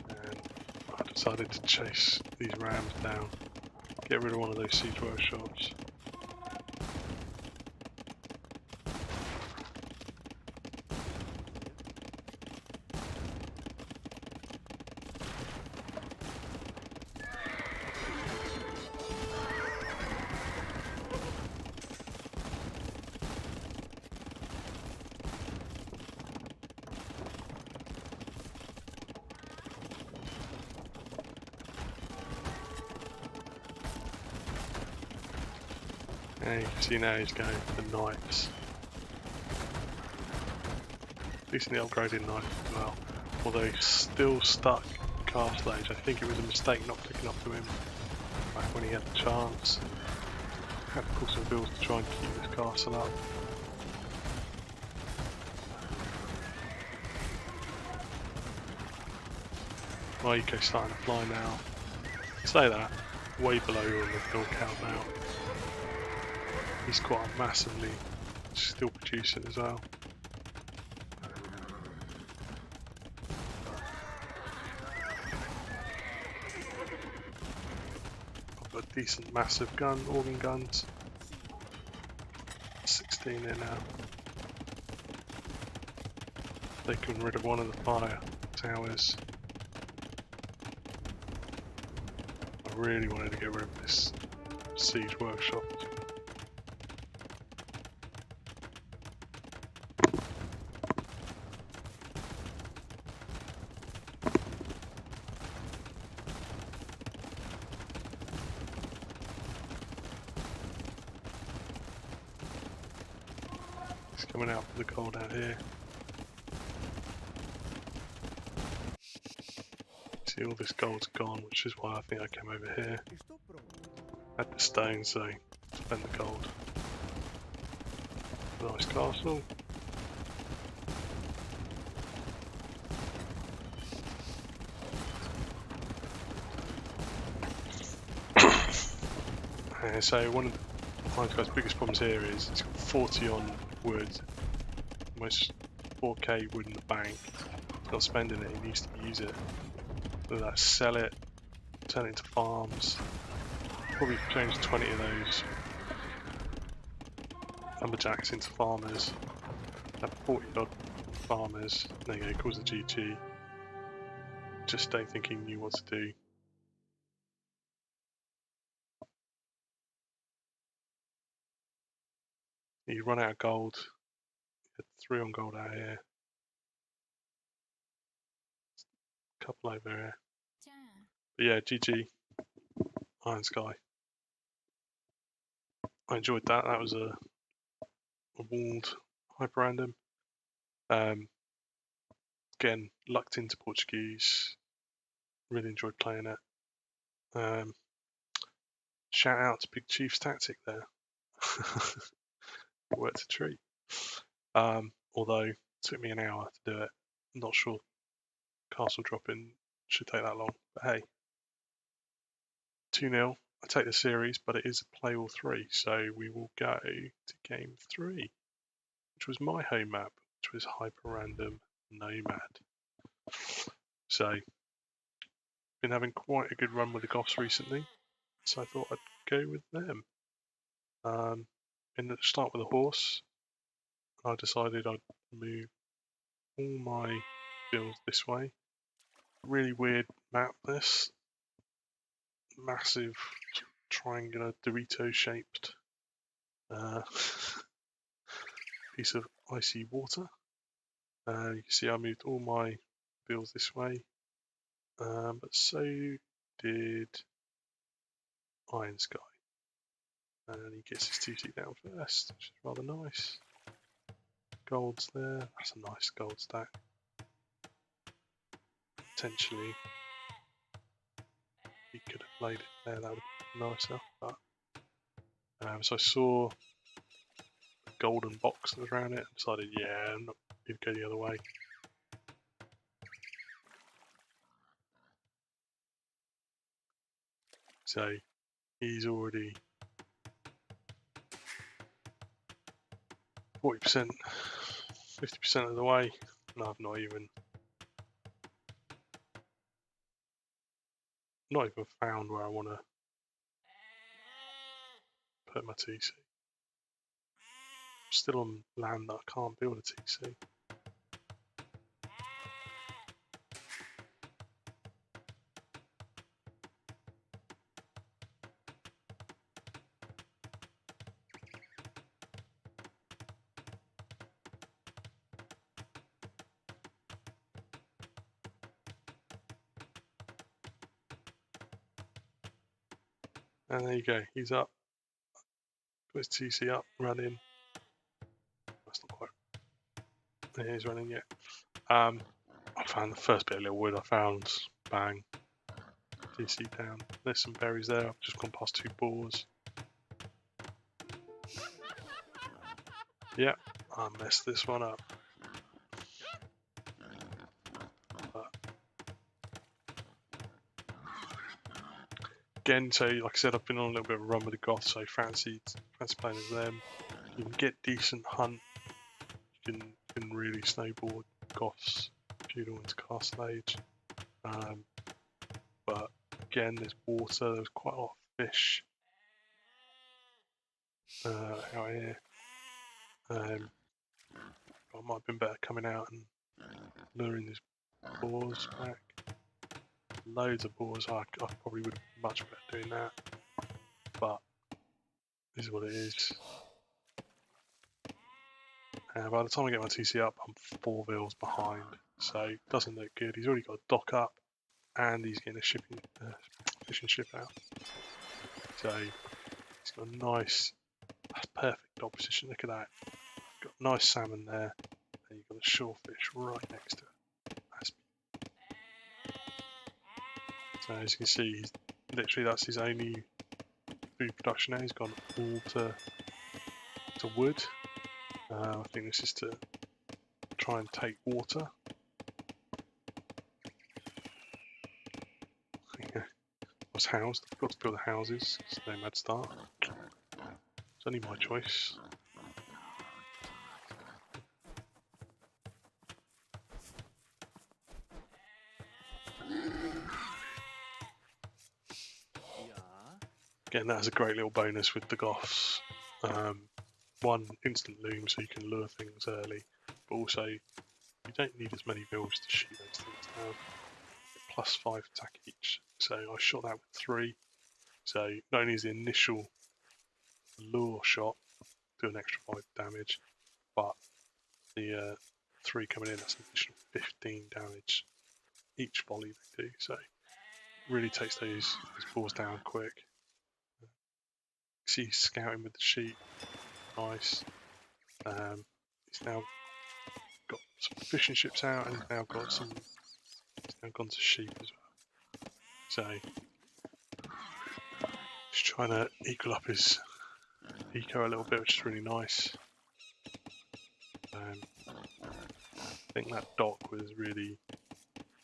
Speaker 1: And I decided to chase these rams down, get rid of one of those siege workshops. And you can see now he's going for the knights. Decently upgraded knife as well. Although he's still stuck castle age. I think it was a mistake not picking up to him back when he had the chance. Had to pull some bills to try and keep this castle up. My eco's starting to fly now. Say that, way below on the hill count now. He's quite up massively, still producing as well. I've got a decent massive gun, organ guns. 16 in now. Taking rid of one of the fire towers. I really wanted to get rid of this siege workshop. It's coming out for the gold out here. See, all this gold's gone, which is why I think I came over here. Had the stone, so spend the gold. Nice castle. So one of the biggest problems here is it's got 40 on wood, almost 4k wood in the bank. He's not spending it, he needs to use it. Whether that's sell it, turn it into farms. Probably change 20 of those lumberjacks into farmers. Have 40 odd farmers. There you go, calls the GG. Just don't think he knew what to do. He run out of gold. Had 3 on gold out here. Couple over here. But yeah, GG. Iron Sky. I enjoyed that. That was a walled HyperRandom. Again, lucked into Portuguese. Really enjoyed playing it. Shout out to Big Chief's tactic there. It worked a treat. Although it took me an hour to do it. I'm not sure castle dropping should take that long. But hey, 2-0. I take the series, but it is a play all 3. So we will go to game 3, which was my home map, which was HyperRandom Nomad. So, been having quite a good run with the Goths recently, so I thought I'd go with them. Start with a horse. I decided I'd move all my builds this way. Really weird map, this. Massive triangular Dorito-shaped piece of icy water. You can see I moved all my builds this way, but so did Iron Sky. And he gets his 2C down first, which is rather nice. Gold's there. That's a nice gold stack. Potentially, he could have played it there. That would have been nicer. But so I saw the golden box that was around it and decided, yeah, I'm not going to go the other way. So he's already 40%, 50% of the way, and I've not even found where I want to put my TC. I'm still on land that I can't build a TC. And there you go, he's up. Got his TC up, running. That's not quite. There he's running yet. I found the first bit of little wood I found. Bang. TC down. There's some berries there. I've just gone past 2 boars. Yeah, I messed this one up. Again, so like I said, I've been on a little bit of a run with the Goths, so fancy playing as them. You can get decent hunt. You can really snowboard Goths feudal into Castle Age. But again, there's water. There's quite a lot of fish out here. I might have been better coming out and luring these boars back. Loads of boars. I probably would have been much better doing that. But this is what it is. By the time I get my TC up, I'm 4 vils behind, so it doesn't look good. He's already got a dock up, and he's getting a fishing ship out. So he's got a nice, that's perfect opposition. Look at that. Got nice salmon there, and you've got a shorefish right next to it. So as you can see, he's literally that's his only food production now. He's gone all to wood. I think this is to try and take water. Yeah. Was housed. I've got to build the houses. It's no mad start. It's only my choice. Again, that's a great little bonus with the Goths. 1 instant loom, so you can lure things early, but also you don't need as many bills to shoot those things down. +5 attack each. So I shot that with 3. So not only is the initial lure shot do an extra 5 damage, but the 3 coming in, that's an additional 15 damage each volley they do. So really takes those balls down quick. See he's scouting with the sheep. Nice. He's now got some fishing ships out and he's now got some. He's now gone to sheep as well. So just trying to equal up his eco a little bit, which is really nice. I think that dock was really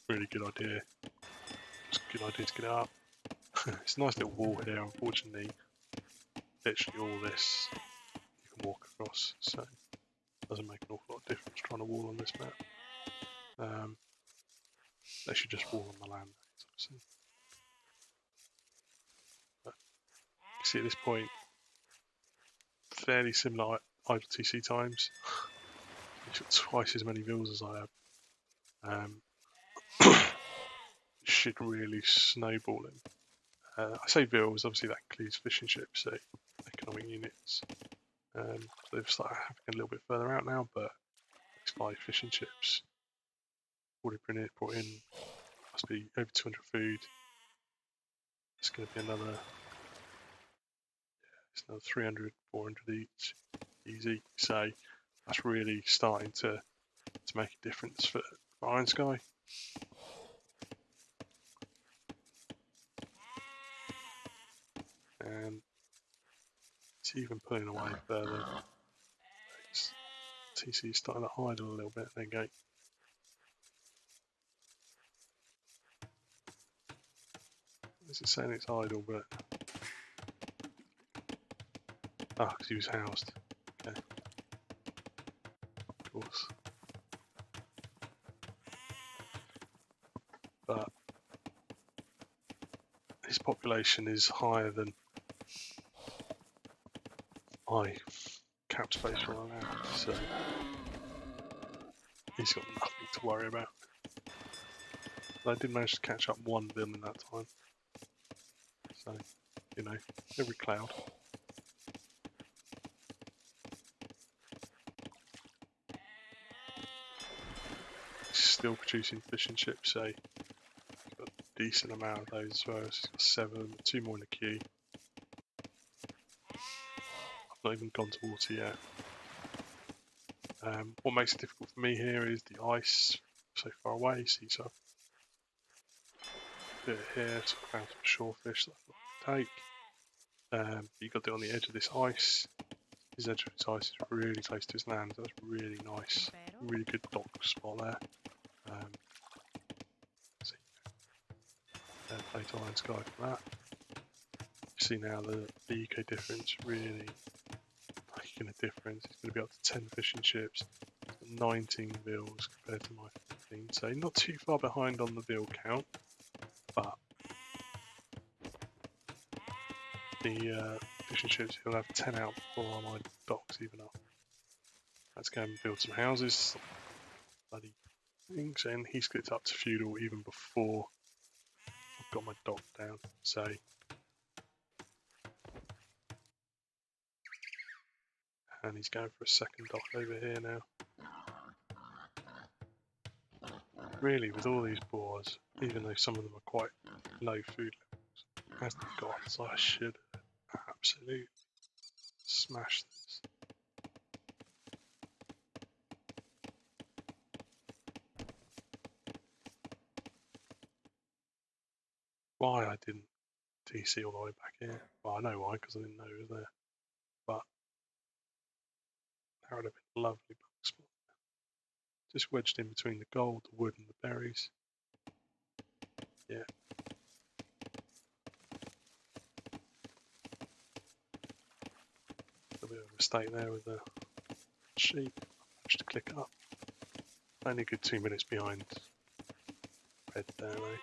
Speaker 1: good idea. It's a good idea to get it up. It's a nice little wall here. Unfortunately, literally all this you can walk across, so it doesn't make an awful lot of difference trying to wall on this map. They should just wall on the land, obviously. But you see at this point, fairly similar idle TC times. He's got twice as many vills as I have. Should really snowball him. I say vills, obviously that includes fishing ships, so economic units. So they've started having a little bit further out now, but it's 5 fishing ships. Already brought in, must be over 200 food. It's going to be another, it's another 300, 400 each, easy. So that's really starting to make a difference for Iron Sky. And it's even pulling away further. TC is starting to idle a little bit. There you go. This is saying it's idle, but because he was housed. Okay, of course. But his population is higher than my cap space right now, so he's got nothing to worry about. But I did manage to catch up 1 bill in that time. So, you know, every cloud. Still producing fishing ships, so he's got a decent amount of those as well. He's got 7, 2 more in the queue. I've not even gone to water yet. What makes it difficult for me here is the ice so far away. See, so do it here, so I found some shorefish that I've got to take. You've got to do it on the edge of this ice. His edge of his ice is really close to his land, so that's really nice. Really good dock spot there. Play to Iron Sky for that. You see now the eco difference really making a difference. It's going to be up to 10 fishing ships, 19 vills compared to my 15. So not too far behind on the vill count, but the fishing ships he'll have 10 out before my docks even up. Let's go and build some houses. Bloody things, and he's got up to feudal even before I've got my dock down. So and he's going for a second dock over here now. Really, with all these boars, even though some of them are quite low food levels, as the gods, I should absolutely smash this. Why I didn't TC all the way back here? Well, I know why, because I didn't know it was there. But that would have been a lovely bug spot. Just wedged in between the gold, the wood, and the berries. Yeah. A bit of a mistake there with the sheep. Managed to click up. Only a good 2 minutes behind red there though.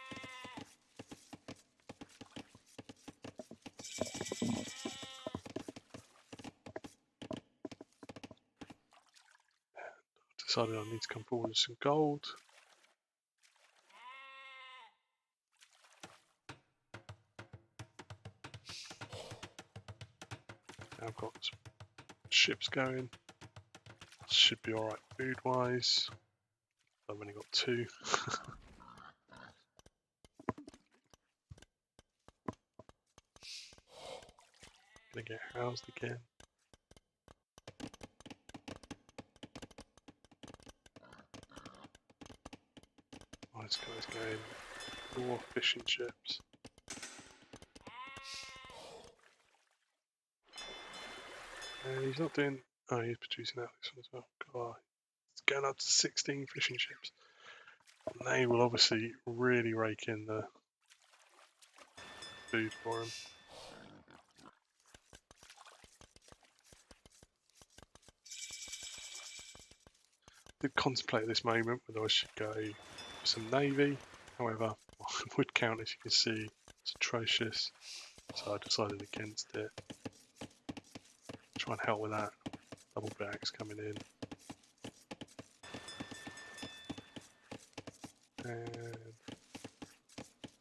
Speaker 1: decided I need to come forward with some gold. Now I've got some ships going. Should be alright food wise. I've only got 2. Gonna get housed again. Oh, this guy's going more fishing ships. And he's not doing. Oh, he's producing out this one as well. God, it's going up to 16 fishing ships. And they will obviously really rake in the food for him. Did contemplate at this moment whether I should go for some navy. However, my wood count, as you can see, is atrocious, so I decided against it. Try and help with that. Double bags coming in. And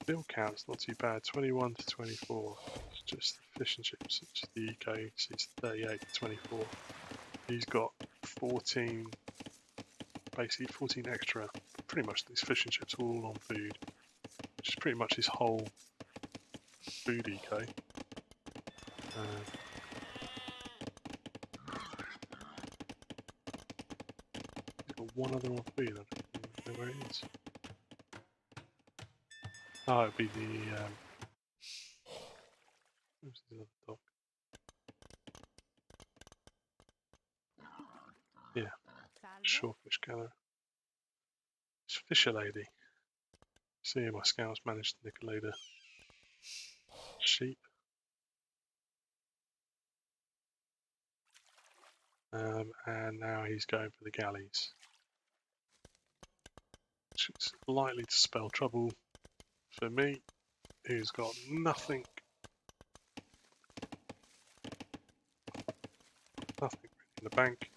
Speaker 1: bill count's not too bad, 21 to 24. It's just the fish and chips, which is the UK, so it's 38 to 24. He's got 14, basically 14 extra. Pretty much these fish and chips are all on food, which is pretty much his whole food eco. He's got one other on food, I don't even know where it is. Oh, it'd be the, where's the other dog? Yeah, shorefish gatherer. It's Fisher Lady. See, my scouts managed to nick a load of sheep. And now he's going for the galleys, which is likely to spell trouble for me, who's got nothing really in the bank,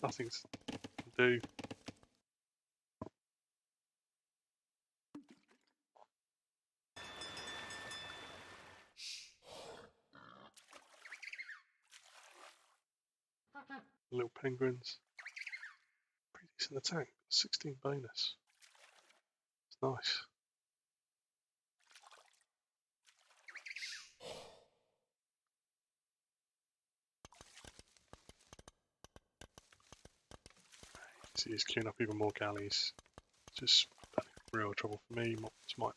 Speaker 1: nothing to do. Little penguins. Pretty decent attack. 16 bonus. It's nice. See, he's queuing up even more galleys. Just real trouble for me. It's my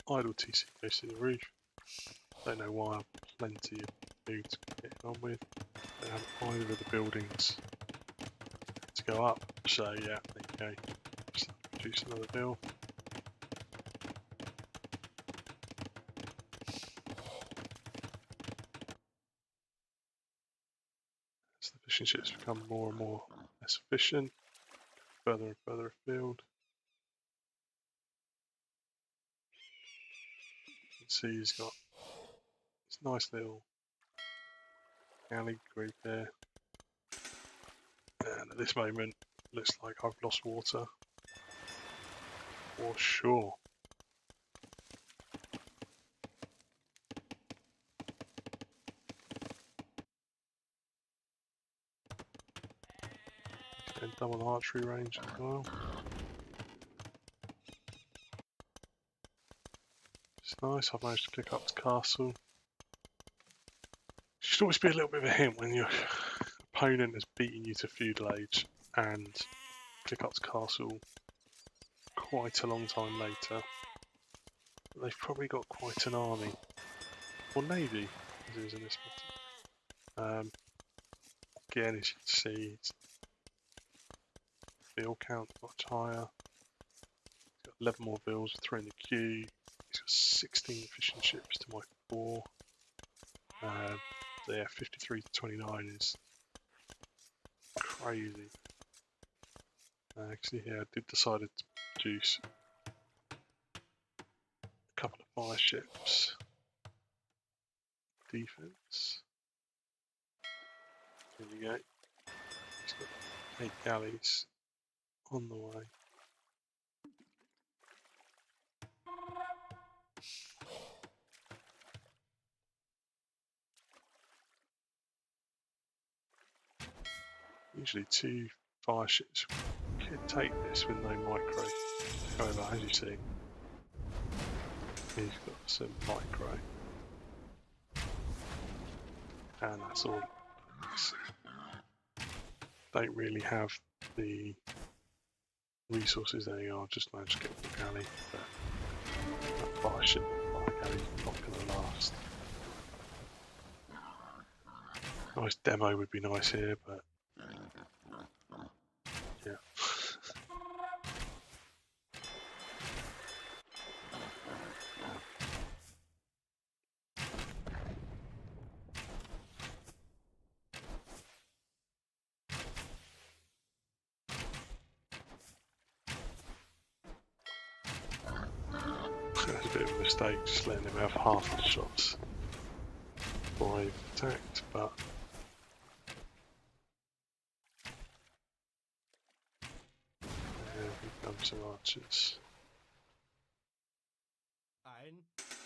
Speaker 1: idle TC goes to the roof. Don't know why. I've plenty of food to get on with. Don't have either of the buildings to go up. So yeah, there you go. Just produce another bill. As the fishing ships become more and more less efficient, further and further afield. You can see he's got this nice little galley group there. And at this moment, looks like I've lost water. For sure. He's going double archery range as well. It's nice, I've managed to pick up the castle. Should always be a little bit of a hint when your opponent has beaten you to feudal age and pick up the castle quite a long time later. But they've probably got quite an army. Or navy, as it is in this matter. Again, as you can see, bill count much higher. He's got 11 more bills, 3 in the queue. He's got 16 fishing ships to my 4. So yeah, 53 to 29 is crazy. Actually, here I did decide to produce a couple of fire ships. Defense. There we go. He's got 8 galleys. on the way. Usually 2 fire ships could take this with no micro. However, as you see, he's got some micro. And that's all. Don't really have the resources there. I've just managed to get the galley, but that fire ship, fire galley's not going to last. Nice demo would be nice here, but yeah. That's a bit of a mistake, just letting him have half the shots before I attacked, but yeah, here come some archers.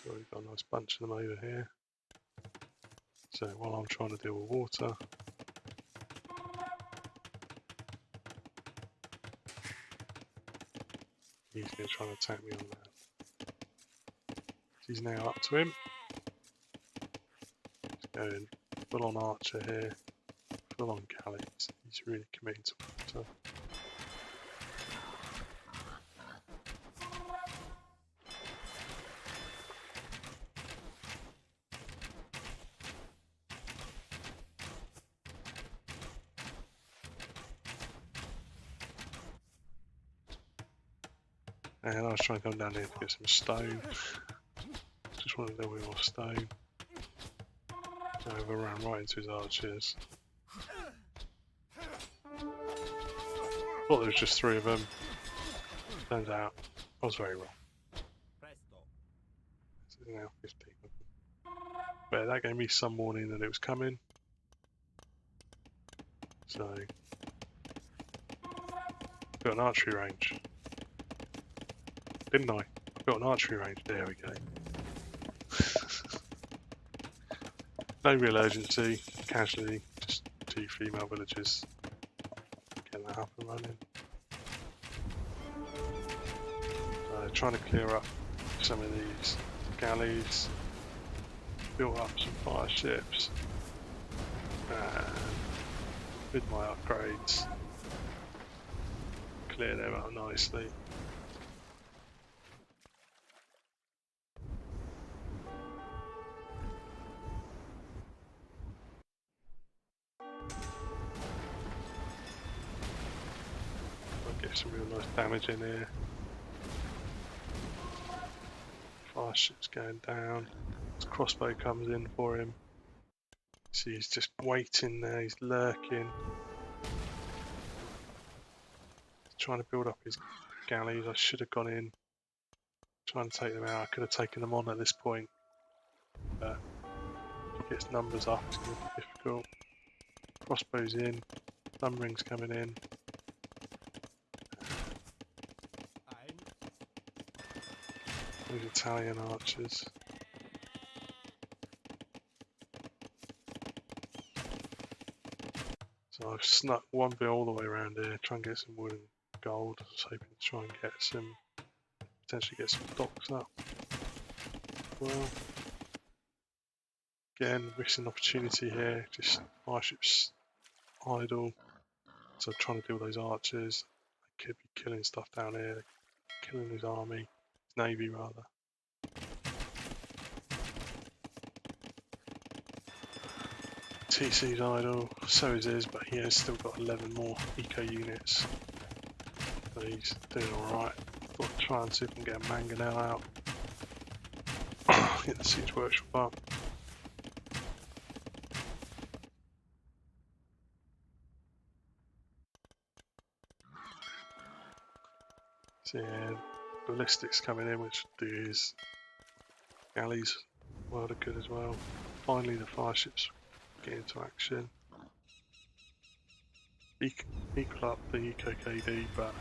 Speaker 1: So we've got a nice bunch of them over here. So while I'm trying to deal with water, he's going to try and attack me on that. He's now up to him. He's going full on archer here, full on galley. He's really committing to water. And I was trying to come down here to get some stone. Just wanted a little bit more stone. So I ran right into his archers. Thought there was just 3 of them. Turns out I was very wrong. So there's now 15 of them. But that gave me some warning that it was coming. So got an archery range. Didn't I? Got an archery range. There we go. No real urgency. Casually, just 2 female villagers. Getting that up and running. Trying to clear up some of these galleys. Built up some fire ships. And with my upgrades, clear them up nicely. Get some real nice damage in here. Fire ship's going down. His crossbow comes in for him. See, he's just waiting there, he's lurking. He's trying to build up his galleys. I should have gone in, trying to take them out. I could have taken them on at this point. But if he gets numbers up, it's going to be difficult. Crossbow's in, thumb rings coming in. Those Italian archers. So I've snuck one bit all the way around here, try and get some wood and gold. I was hoping to try and get some, potentially get some docks up. Well, again, missing opportunity here. Just my ship's idle. So I'm trying to deal with those archers. They could be killing stuff down here, killing his army. Navy rather. TC's idle, so is his, but he has still got 11 more eco units. So he's doing alright. Thought I'd try and see if I can get a mangonel out. Get the siege workshop up. So yeah, ballistics coming in, which will do his galleys world of good as well. Finally the fire ships get into action. equal up the eco-KD, but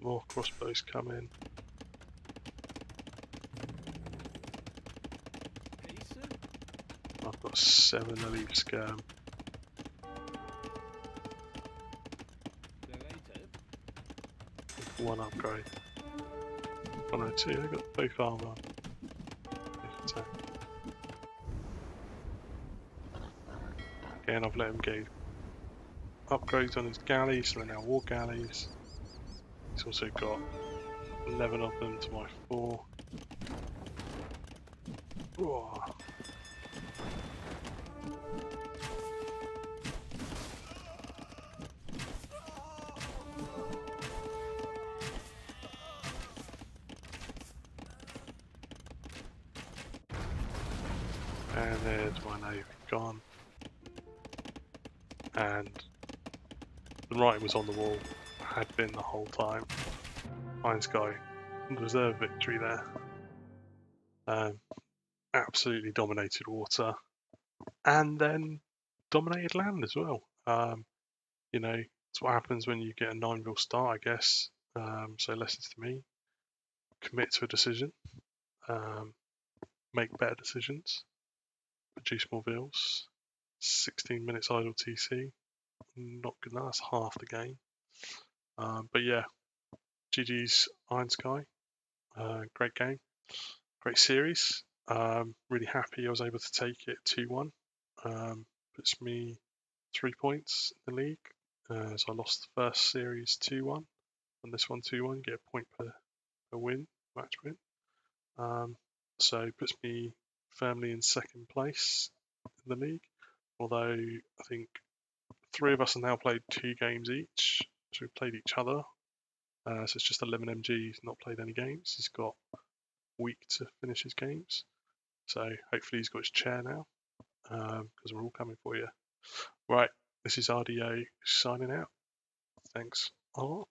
Speaker 1: more crossbows come in. I've got 7 elite scam. One upgrade. Oh no, 2, I got both armor. Attack. Again, I've let him get upgrades on his galleys, so they're now war galleys. He's also got 11 of them to my 4. Whoa. And there's my navy gone. And the writing was on the wall, had been the whole time. Iron Sky deserved victory there. Absolutely dominated water, and then dominated land as well. You know, it's what happens when you get a 9-0 start, I guess. So lessons to me: commit to a decision, make better decisions, produce more vills. 16 minutes idle TC, not good enough. That's half the game. But yeah, GG's Iron Sky. Great game, great series. Really happy I was able to take it 2-1. Puts me 3 points in the league. So I lost the first series 2-1, and this one 2-1. Get a point per win, match win. So puts me firmly in second place in the league. Although I think 3 of us have now played 2 games each, so we've played each other. So it's just 11MG who's not played any games. He's got a week to finish his games. So hopefully he's got his chair now, because we're all coming for you. Right, this is RDO signing out. Thanks a lot.